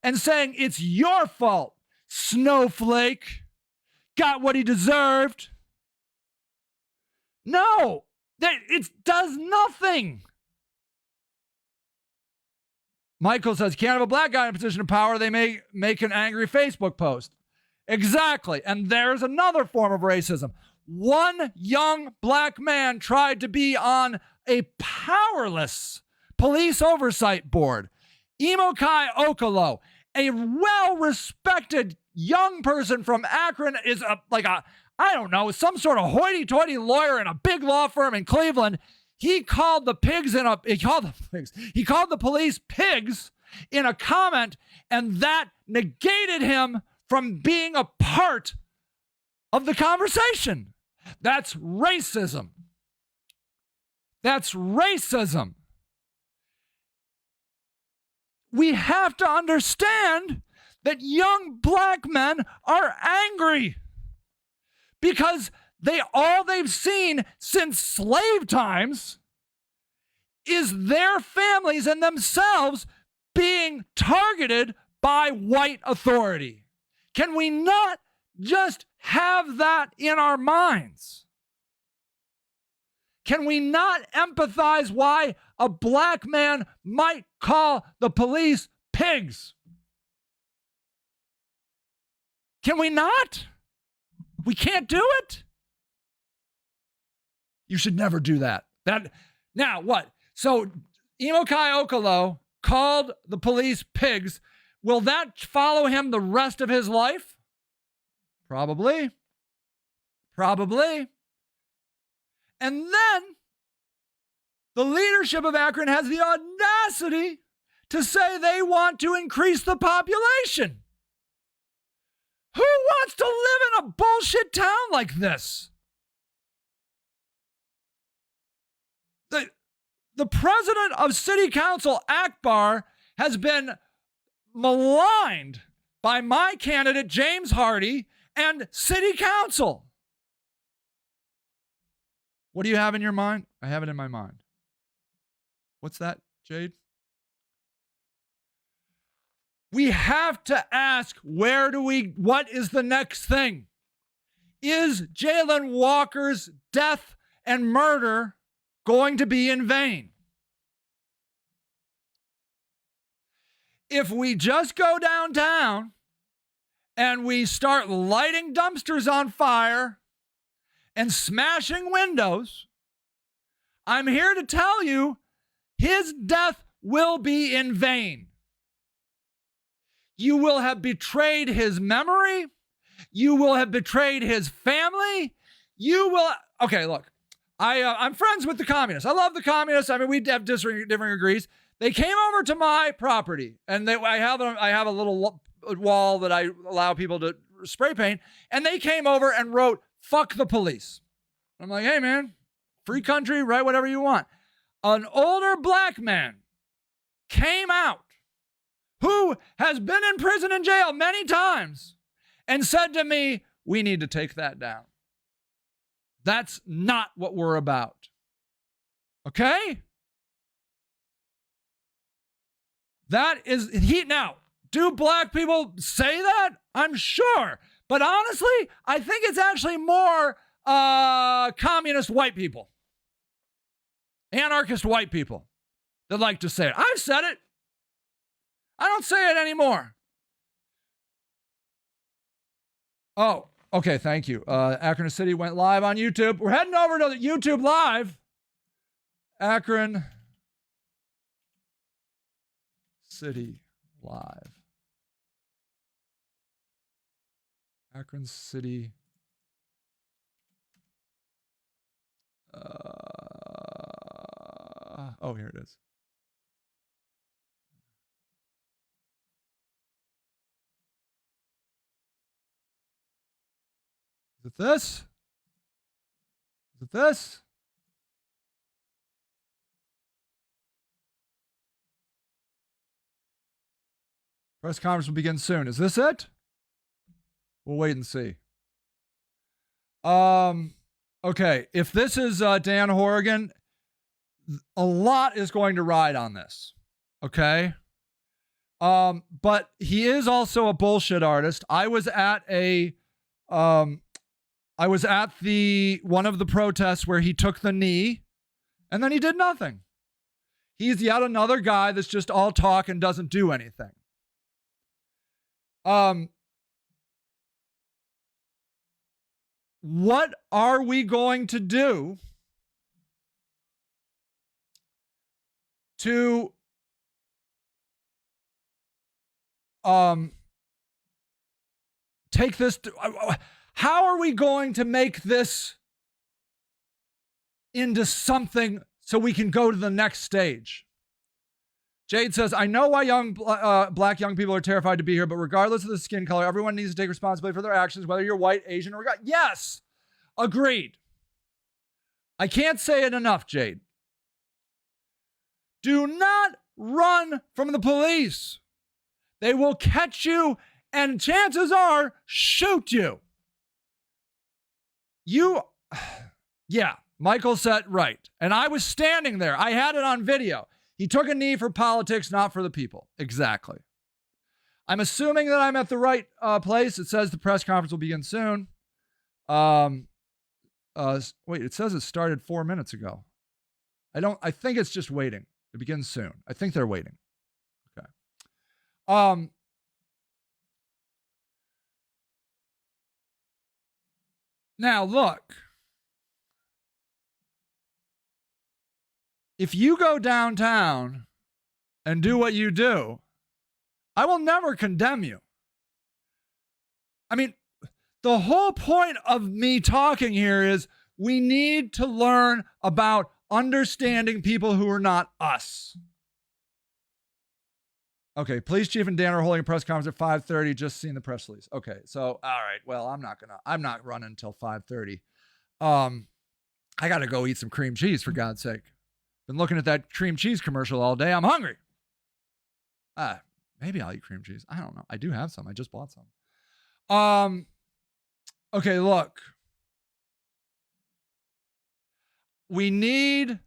and saying, it's your fault, snowflake. Got what he deserved. No, it does nothing. Michael says, can't have a black guy in a position of power. They may make an angry Facebook post. Exactly. And there's another form of racism. One young black man tried to be on a powerless police oversight board. Emokai Okolo, a well-respected young person from Akron, is I don't know, some sort of hoity-toity lawyer in a big law firm in Cleveland. He called the police pigs in a comment, and that negated him from being a part of the conversation. That's racism. That's racism. We have to understand that young black men are angry because all they've seen since slave times is their families and themselves being targeted by white authority. Can we not just have that in our minds? Can we not empathize why a black man might call the police pigs? Can we not? We can't do it? You should never do that. Now what? So Emokai Okolo called the police pigs. Will that follow him the rest of his life? Probably. Probably. And then the leadership of Akron has the audacity to say they want to increase the population. Who wants to live in a bullshit town like this? The president of City Council, Akbar, has been maligned by my candidate, James Hardy, and City Council. What do you have in your mind? I have it in my mind. What's that, Jade? We have to ask, what is the next thing? Is Jayland Walker's death and murder going to be in vain? If we just go downtown and we start lighting dumpsters on fire and smashing windows, I'm here to tell you his death will be in vain. You will have betrayed his memory. You will have betrayed his family. Okay, look, I'm friends with the communists. I love the communists. I mean, we have different degrees. They came over to my property, and I have a little wall that I allow people to spray paint, and they came over and wrote, "Fuck the police." I'm like, hey, man, free country, write whatever you want. An older black man came out who has been in prison and jail many times and said to me, we need to take that down. That's not what we're about. Okay? That is now, do black people say that? I'm sure. But honestly, I think it's actually more communist white people. Anarchist white people that like to say it. I've said it. I don't say it anymore. Oh, okay. Thank you. Akron City went live on YouTube. We're heading over to the YouTube Live. Akron City Live. Akron City. Oh, here it is. Is it this? Is it this? Press conference will begin soon. Is this it? We'll wait and see. Okay. If this is Dan Horrigan, a lot is going to ride on this. Okay. But he is also a bullshit artist. I was at one of the protests where he took the knee and then he did nothing. He's yet another guy that's just all talk and doesn't do anything. What are we going to do to take this how are we going to make this into something so we can go to the next stage? Jade says, I know why black young people are terrified to be here, but regardless of the skin color, everyone needs to take responsibility for their actions, whether you're white, Asian, or yes, agreed. I can't say it enough, Jade. Do not run from the police. They will catch you and chances are shoot you. Yeah, Michael said right. And I was standing there. I had it on video. He took a knee for politics, not for the people. Exactly. I'm assuming that I'm at the right place. It says the press conference will begin soon. Wait, it says it started 4 minutes ago. I think it's just waiting. It begins soon. I think they're waiting. Okay. Now look. If you go downtown and do what you do, I will never condemn you. I mean, the whole point of me talking here is we need to learn about understanding people who are not us. Okay, police chief and Dan are holding a press conference at 5:30. Just seen the press release. Okay, so all right. Well, I'm not running until 5:30. I got to go eat some cream cheese for God's sake. Been looking at that cream cheese commercial all day. I'm hungry. Maybe I'll eat cream cheese. I don't know. I do have some. I just bought some. Okay, look. We need,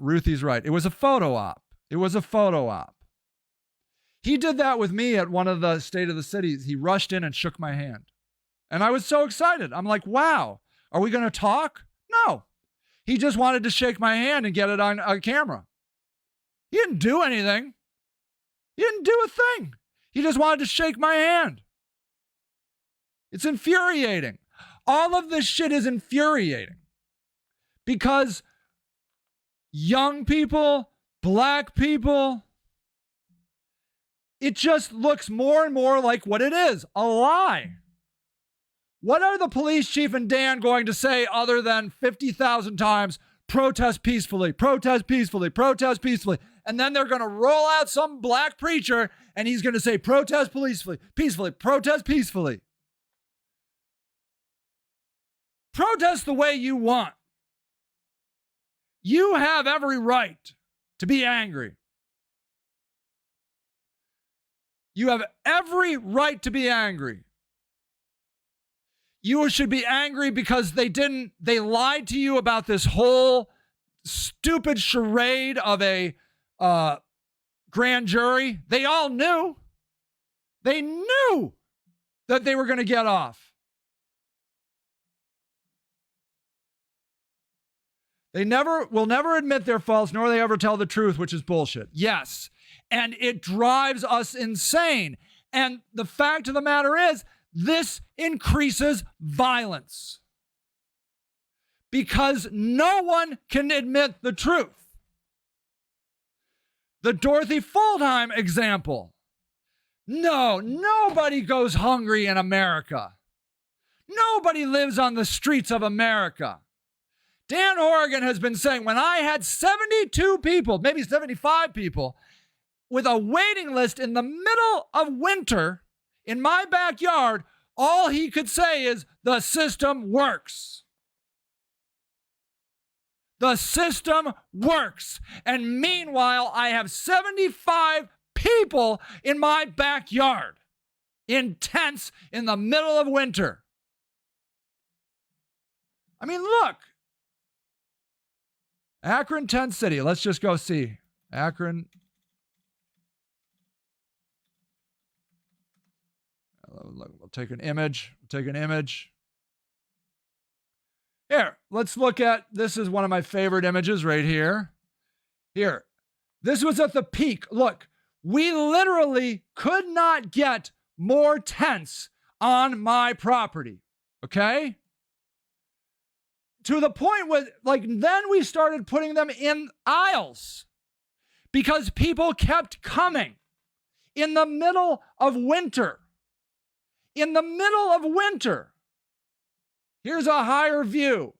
Ruthie's right. It was a photo op. He did that with me at one of the State of the Cities. He rushed in and shook my hand. And I was so excited. I'm like, wow, are we going to talk? No. He just wanted to shake my hand and get it on camera. He didn't do anything. He didn't do a thing. He just wanted to shake my hand. It's infuriating. All of this shit is infuriating. Because young people, black people, it just looks more and more like what it is, a lie. What are the police chief and Dan going to say other than 50,000 times, protest peacefully, protest peacefully, protest peacefully? And then they're going to roll out some black preacher and he's going to say, protest peacefully, protest peacefully. Protest the way you want. You have every right to be angry. You have every right to be angry. You should be angry because they lied to you about this whole stupid charade of a grand jury. They all knew. They knew that they were going to get off. They will never admit they're false, nor they ever tell the truth, which is bullshit. Yes. And it drives us insane. And the fact of the matter is, this increases violence. Because no one can admit the truth. The Dorothy Fuldheim example. No, nobody goes hungry in America. Nobody lives on the streets of America. Dan Horrigan has been saying, when I had 72 people, maybe 75 people, with a waiting list in the middle of winter in my backyard, all he could say is, the system works. The system works. And meanwhile, I have 75 people in my backyard in tents in the middle of winter. I mean, look. Akron Tent City. Let's just go see. Akron. We'll take an image. Here, let's look at, this is one of my favorite images right here. Here, this was at the peak. Look, we literally could not get more tents on my property, okay? To the point where, then we started putting them in aisles because people kept coming in the middle of winter. In the middle of winter. Here's a higher view.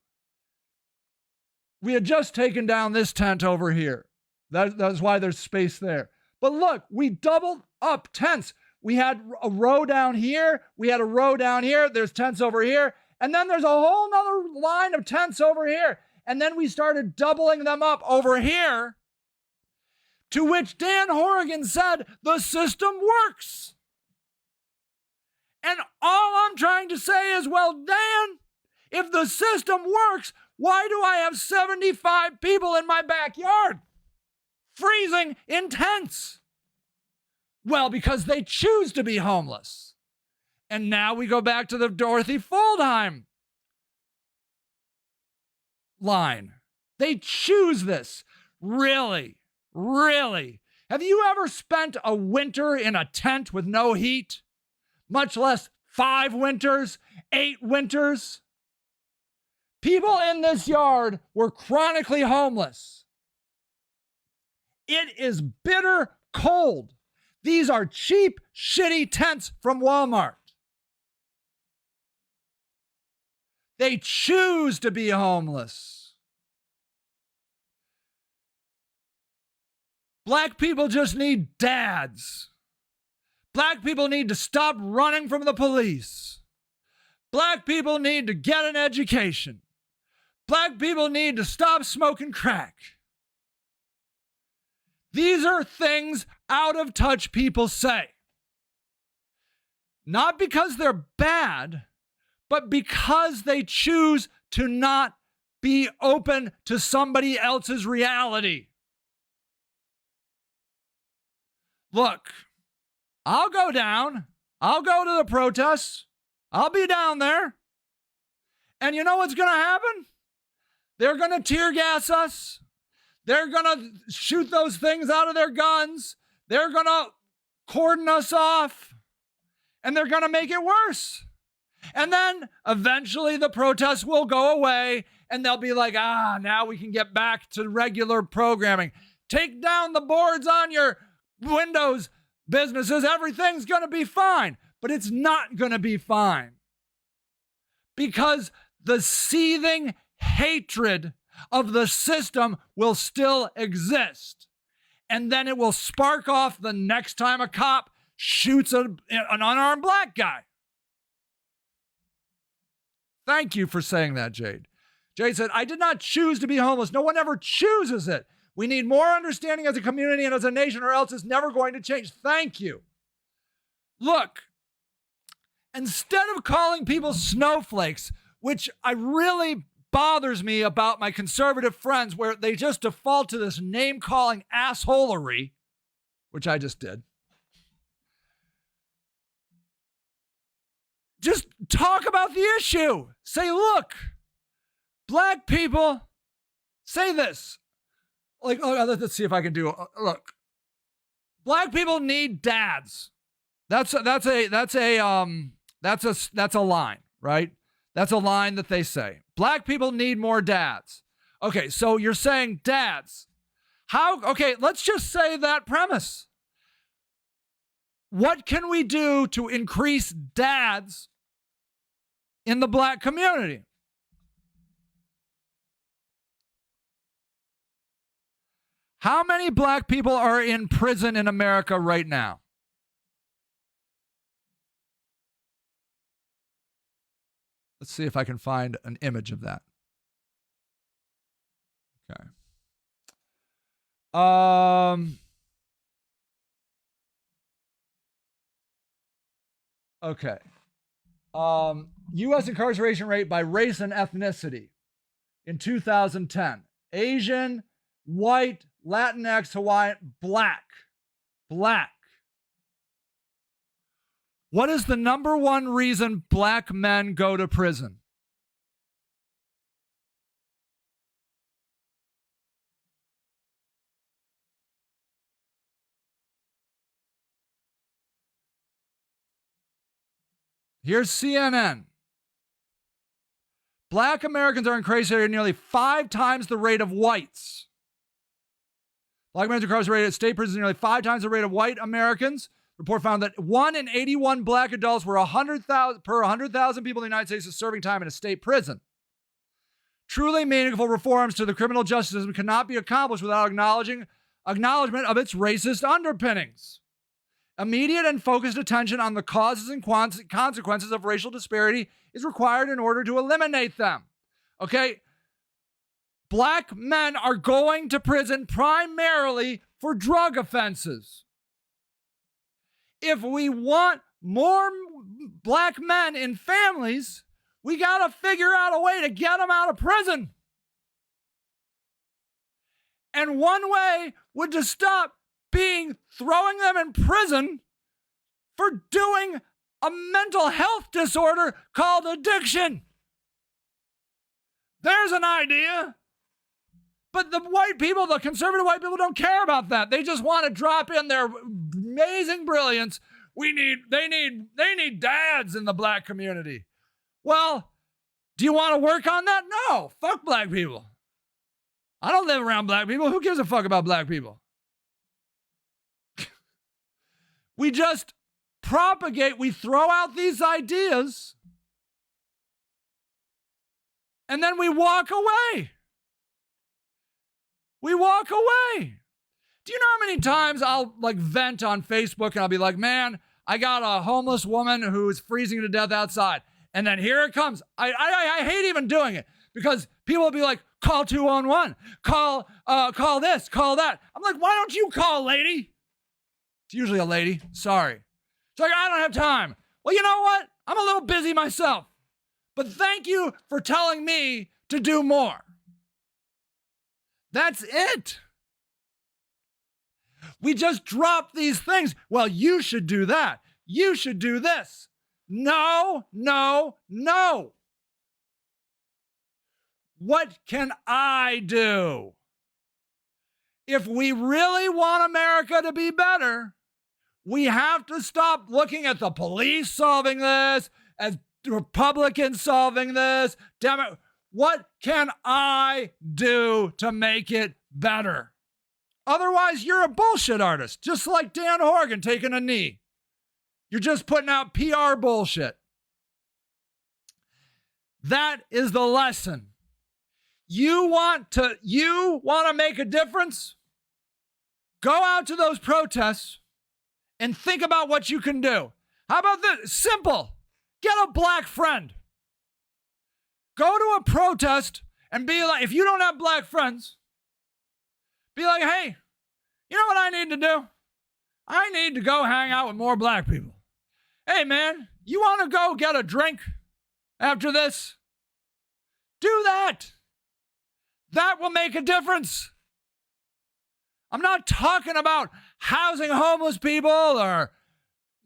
We had just taken down this tent over here. That's why there's space there. But look, we doubled up tents. We had a row down here. We had a row down here. There's tents over here. And then there's a whole nother line of tents over here. And then we started doubling them up over here. To which Dan Horrigan said, the system works. And all I'm trying to say is, well, Dan, if the system works, why do I have 75 people in my backyard freezing in tents? Well, because they choose to be homeless. And now we go back to the Dorothy Fuldheim line. They choose this. Really? Really? Have you ever spent a winter in a tent with no heat? Much less 5 winters, 8 winters? People in this yard were chronically homeless. It is bitter cold. These are cheap, shitty tents from Walmart. They choose to be homeless. Black people just need dads. Black people need to stop running from the police. Black people need to get an education. Black people need to stop smoking crack. These are things out of touch people say. Not because they're bad, but because they choose to not be open to somebody else's reality. Look, I'll go down. I'll go to the protests. I'll be down there. And you know what's going to happen? They're going to tear gas us. They're going to shoot those things out of their guns. They're going to cordon us off. And they're going to make it worse. And then eventually the protests will go away and they'll be like, now we can get back to regular programming. Take down the boards on your windows, businesses. Everything's going to be fine. But it's not going to be fine. Because the seething hatred of the system will still exist. And then it will spark off the next time a cop shoots an unarmed black guy. Thank you for saying that, Jade. Jade said, I did not choose to be homeless. No one ever chooses it. We need more understanding as a community and as a nation, or else it's never going to change. Thank you. Look, instead of calling people snowflakes, which I really bothers me about my conservative friends, where they just default to this name-calling assholery, which I just did. Just talk about the issue. Say, look, black people say this. Like, oh, let's see if I can do it. Look, black people need dads. That's a line, right? That's a line that they say. Black people need more dads. Okay, so you're saying dads. Okay, let's just say that premise. What can we do to increase dads in the black community? How many black people are in prison in America right now? Let's see if I can find an image of that. Okay. Okay. U.S. incarceration rate by race and ethnicity in 2010. Asian, white, Latinx, Hawaiian, black. Black. What is the number one reason black men go to prison? Here's CNN. Black Americans are incarcerated at nearly 5 times the rate of whites. Black Americans are incarcerated at state prisons nearly 5 times the rate of white Americans. Report found that 1 in 81 black adults per 100,000 people in the United States is serving time in a state prison. Truly meaningful reforms to the criminal justice system cannot be accomplished without acknowledgement of its racist underpinnings. Immediate and focused attention on the causes and consequences of racial disparity is required in order to eliminate them. Okay? Black men are going to prison primarily for drug offenses. If we want more black men in families, we got to figure out a way to get them out of prison. And one way would to stop throwing them in prison for doing a mental health disorder called addiction. There's an idea. But the white people, the conservative white people, don't care about that. They just want to drop in their amazing brilliance. They need dads in the black community. Well, do you want to work on that? No. Fuck black people. I don't live around black people. Who gives a fuck about black people? We just propagate, we throw out these ideas, and then we walk away. We walk away. Do you know how many times I'll vent on Facebook and I'll be like, man, I got a homeless woman who is freezing to death outside. And then here it comes. I hate even doing it because people will be like, call 211, call this, call that. I'm like, why don't you call, lady? It's usually a lady. Sorry. It's like, I don't have time. Well, you know what? I'm a little busy myself. But thank you for telling me to do more. That's it. We just drop these things. Well, you should do that. You should do this. No, no, no. What can I do? If we really want America to be better, we have to stop looking at the police solving this, as Republicans solving this. What can I do to make it better? Otherwise, you're a bullshit artist, just like Dan Horgan taking a knee. You're just putting out PR bullshit. That is the lesson. You want to make a difference? Go out to those protests and think about what you can do. How about this? Simple. Get a black friend. Go to a protest and be like, if you don't have black friends, be like, hey, you know what I need to do? I need to go hang out with more black people. Hey, man, you want to go get a drink after this? Do that. That will make a difference. I'm not talking about housing homeless people or,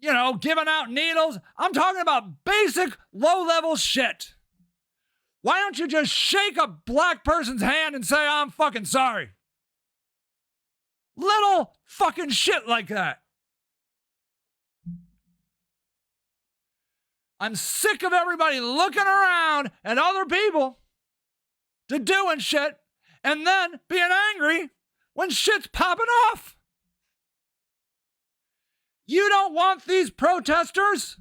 giving out needles. I'm talking about basic low-level shit. Why don't you just shake a black person's hand and say, I'm fucking sorry? Little fucking shit like that. I'm sick of everybody looking around at other people to doing shit and then being angry when shit's popping off. You don't want these protesters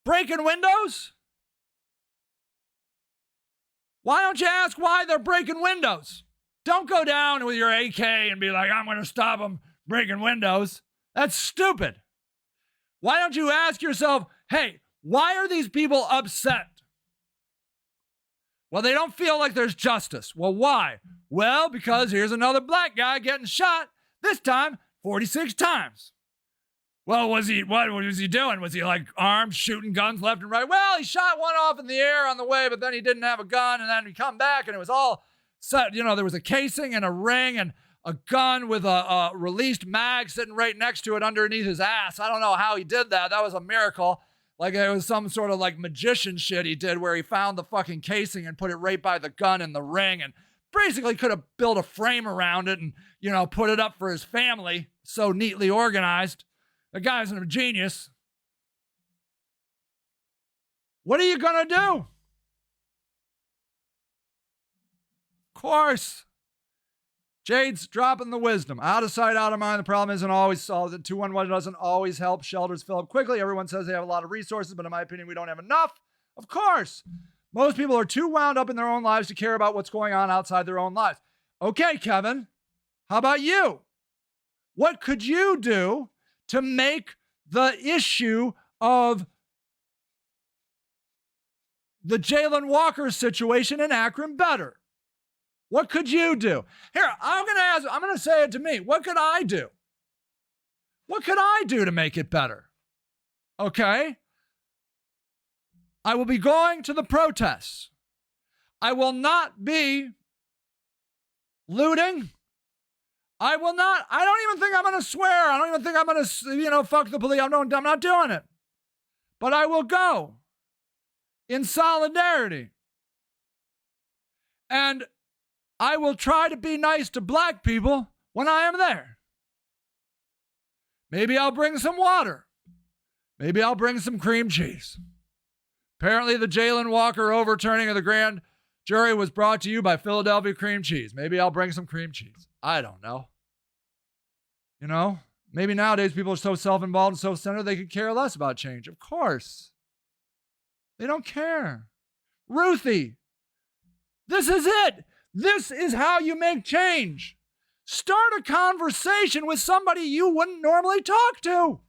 breaking windows? Why don't you ask why they're breaking windows? Don't go down with your AK and be like, I'm going to stop them breaking windows. That's stupid. Why don't you ask yourself, hey, why are these people upset? Well, they don't feel like there's justice. Well, why? Well, because here's another black guy getting shot, this time 46 times. Well, what was he doing? Was he like armed, shooting guns left and right? Well, he shot one off in the air on the way, but then he didn't have a gun, and then he come back, and it was all set. You know, there was a casing and a ring and a gun with a released mag sitting right next to it underneath his ass. I don't know how he did that. That was a miracle. Like it was some sort of like magician shit he did where he found the fucking casing and put it right by the gun and the ring and basically could have built a frame around it and, you know, put it up for his family. So neatly organized. The guy's a genius. What are you going to do? Of course. Jade's dropping the wisdom. Out of sight, out of mind. The problem isn't always solved. 211 doesn't always help shelters fill up quickly. Everyone says they have a lot of resources, but in my opinion, we don't have enough. Of course. Most people are too wound up in their own lives to care about what's going on outside their own lives. Okay, Kevin, how about you? What could you do to make the issue of the Jayland Walker situation in Akron better? What could you do? Here, I'm going to say it to me. What could I do? What could I do to make it better? Okay? I will be going to the protests. I will not be looting. I don't even think I'm going to swear. I don't even think I'm going to, fuck the police. I'm not doing it. But I will go in solidarity. And I will try to be nice to black people when I am there. Maybe I'll bring some water. Maybe I'll bring some cream cheese. Apparently the Jayland Walker overturning of the grand jury was brought to you by Philadelphia cream cheese. Maybe I'll bring some cream cheese. I don't know. You know, maybe nowadays people are so self-involved and self-centered they could care less about change. Of course. They don't care. Ruthie, this is it. This is how you make change. Start a conversation with somebody you wouldn't normally talk to.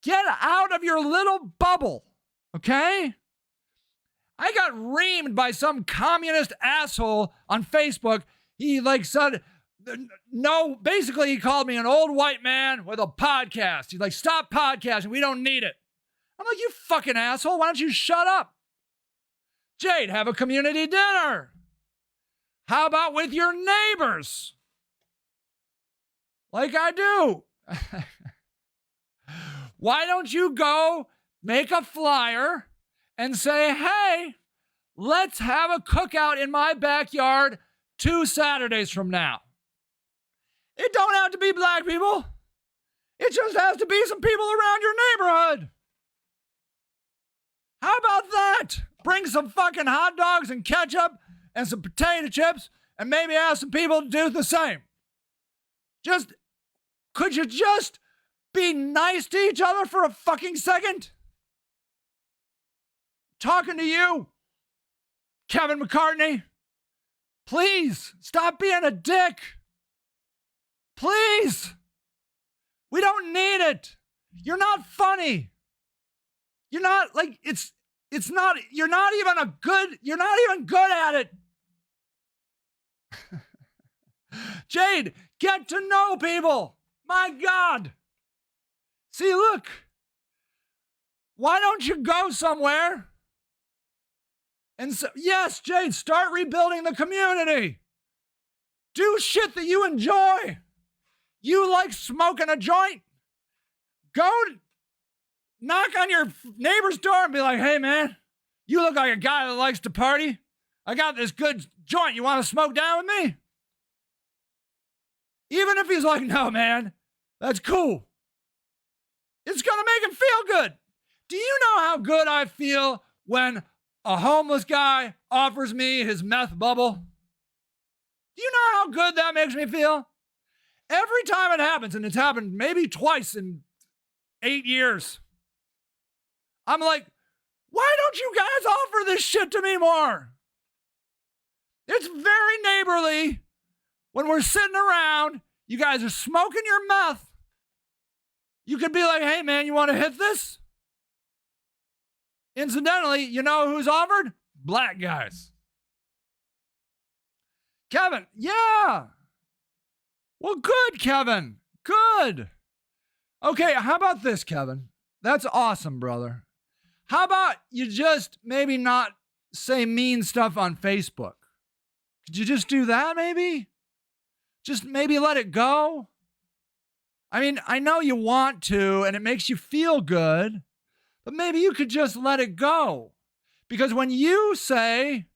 Get out of your little bubble, okay? I got reamed by some communist asshole on Facebook. He said, no, basically he called me an old white man with a podcast. He's like, stop podcasting, we don't need it. I'm like, you fucking asshole, why don't you shut up? Jade, have a community dinner. How about with your neighbors? Like I do. Why don't you go make a flyer and say, hey, let's have a cookout in my backyard 2 Saturdays from now. It don't have to be black people. It just has to be some people around your neighborhood. How about that? Bring some fucking hot dogs and ketchup and some potato chips and maybe ask some people to do the same. Could you just be nice to each other for a fucking second? Talking to you, Kevin McCartney. Please, stop being a dick. Please. We don't need it. You're not funny. You're not you're not even good at it. Jade, get to know people. My God. See, look. Why don't you go somewhere? And so, yes, Jade, start rebuilding the community. Do shit that you enjoy. You like smoking a joint? Go knock on your neighbor's door and be like, hey, man, You look like a guy that likes to party. I got this good joint. You want to smoke down with me? Even if he's like, no, man, that's cool. It's going to make him feel good. Do you know how good I feel when a homeless guy offers me his meth bubble? Do you know how good that makes me feel? Every time it happens, and it's happened maybe twice in 8 years, I'm like, why don't you guys offer this shit to me more? It's very neighborly. When we're sitting around, you guys are smoking your meth. You could be like, hey man, you want to hit this? Incidentally, you know who's offered? Black guys. Kevin, yeah. Well, good, Kevin. Good. Okay, how about this, Kevin? That's awesome, brother. How about you just maybe not say mean stuff on Facebook? Could you just do that maybe? Just maybe let it go? I mean, I know you want to and it makes you feel good, but maybe you could just let it go. Because when you say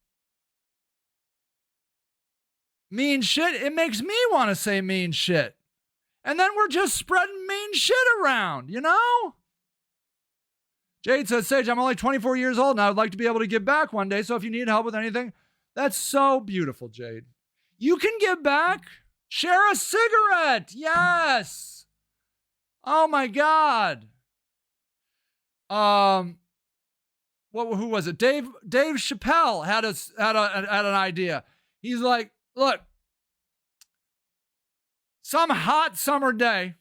mean shit, it makes me want to say mean shit. And then we're just spreading mean shit around, you know? Jade says, Sage, I'm only 24 years old and I would like to be able to give back one day. So if you need help with anything, that's so beautiful, Jade. You can give back. Share a cigarette. Yes. Oh my God. Who was it? Dave Chappelle had an idea. He's like, look, some hot summer day,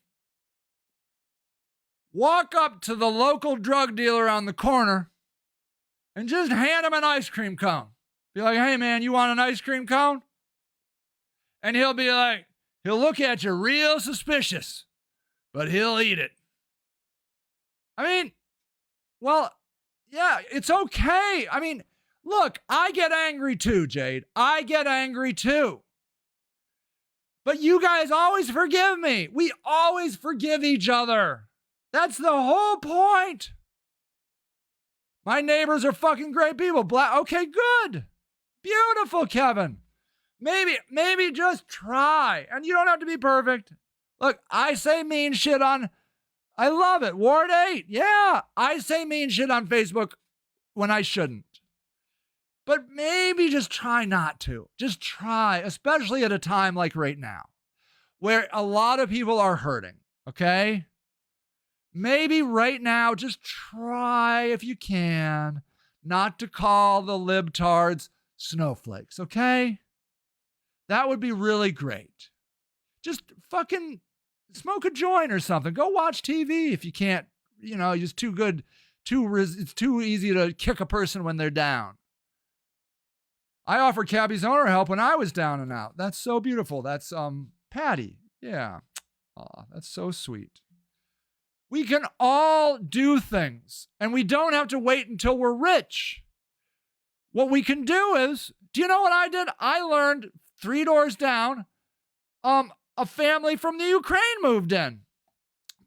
walk up to the local drug dealer on the corner and just hand him an ice cream cone. Be like, hey man, you want an ice cream cone? And he'll be like, he'll look at you real suspicious, but he'll eat it. I mean, well, yeah, it's okay. I mean, look, I get angry too, Jade. I get angry too. But you guys always forgive me. We always forgive each other. That's the whole point. My neighbors are fucking great people. Okay, good. Beautiful, Kevin. Maybe just try. And you don't have to be perfect. Look, I say mean shit on, I love it. Ward 8. Yeah, I say mean shit on Facebook when I shouldn't. But maybe just try not to. Just try, especially at a time like right now, where a lot of people are hurting, okay? Maybe right now, just try, if you can, not to call the libtards snowflakes, okay? That would be really great. Just fucking smoke a joint or something. Go watch TV if you can't, it's too good. It's too easy to kick a person when they're down. I offered Cabby's owner help when I was down and out. That's so beautiful. That's Patty. Yeah. Aw, that's so sweet. We can all do things, and we don't have to wait until we're rich. What we can do is, do you know what I did? I learned 3 doors down, a family from the Ukraine moved in.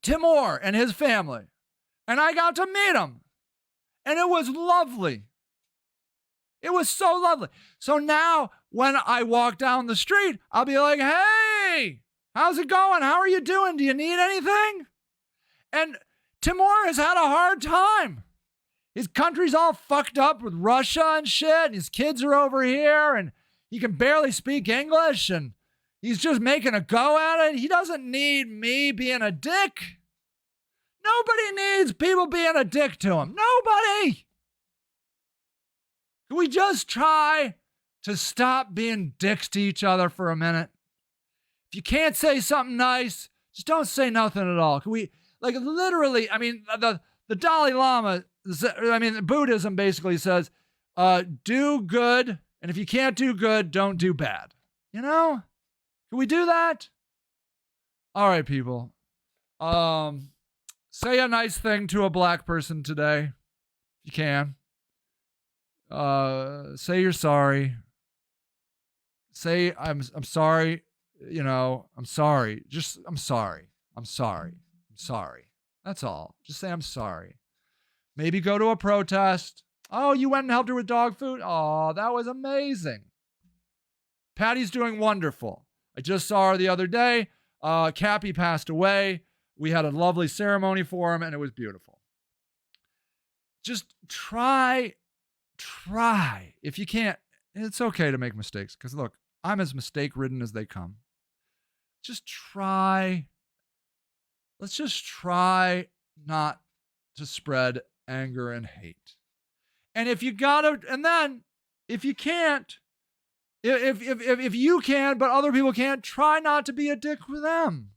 Timur and his family. And I got to meet him. And it was lovely. It was so lovely. So now when I walk down the street, I'll be like, hey, how's it going? How are you doing? Do you need anything? And Timur has had a hard time. His country's all fucked up with Russia and shit. And his kids are over here and he can barely speak English and he's just making a go at it. He doesn't need me being a dick. Nobody needs people being a dick to him. Nobody. Can we just try to stop being dicks to each other for a minute? If you can't say something nice, just don't say nothing at all. Can we, like, literally, I mean, the Dalai Lama, Buddhism basically says, do good, and if you can't do good, don't do bad. You know? Can we do that? All right, people. Say a nice thing to a black person today. If you can. Say you're sorry. Say I'm sorry. I'm sorry. Just I'm sorry. I'm sorry. I'm sorry. That's all. Just say I'm sorry. Maybe go to a protest. Oh, you went and helped her with dog food? Oh, that was amazing. Patty's doing wonderful. I just saw her the other day. Cappy passed away. We had a lovely ceremony for him, and it was beautiful. Just try. If you can't, it's okay to make mistakes. Because look, I'm as mistake-ridden as they come. Just try. Let's just try not to spread anger and hate. And if you gotta, and then if you can't, if you can, but other people can't, try not to be a dick with them.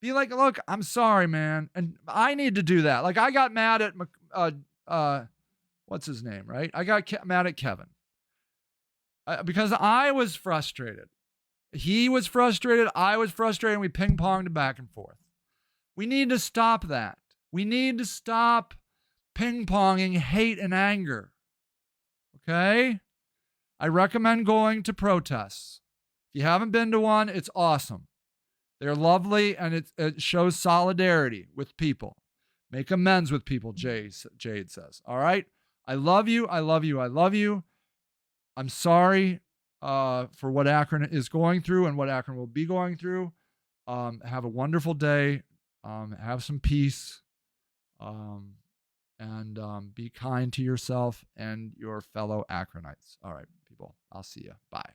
Be like, look, I'm sorry, man, and I need to do that. Like I got mad at what's his name, right? I got mad at Kevin because I was frustrated. He was frustrated. I was frustrated. And we ping-ponged back and forth. We need to stop that. We need to stop ping-ponging hate and anger. Okay? I recommend going to protests. If you haven't been to one, it's awesome. They're lovely, and it shows solidarity with people. Make amends with people, Jade says. All right? I love you. I love you. I love you. I'm sorry for what Akron is going through and what Akron will be going through. Have a wonderful day. Have some peace. And be kind to yourself and your fellow Akronites. All right, people. I'll see you. Bye.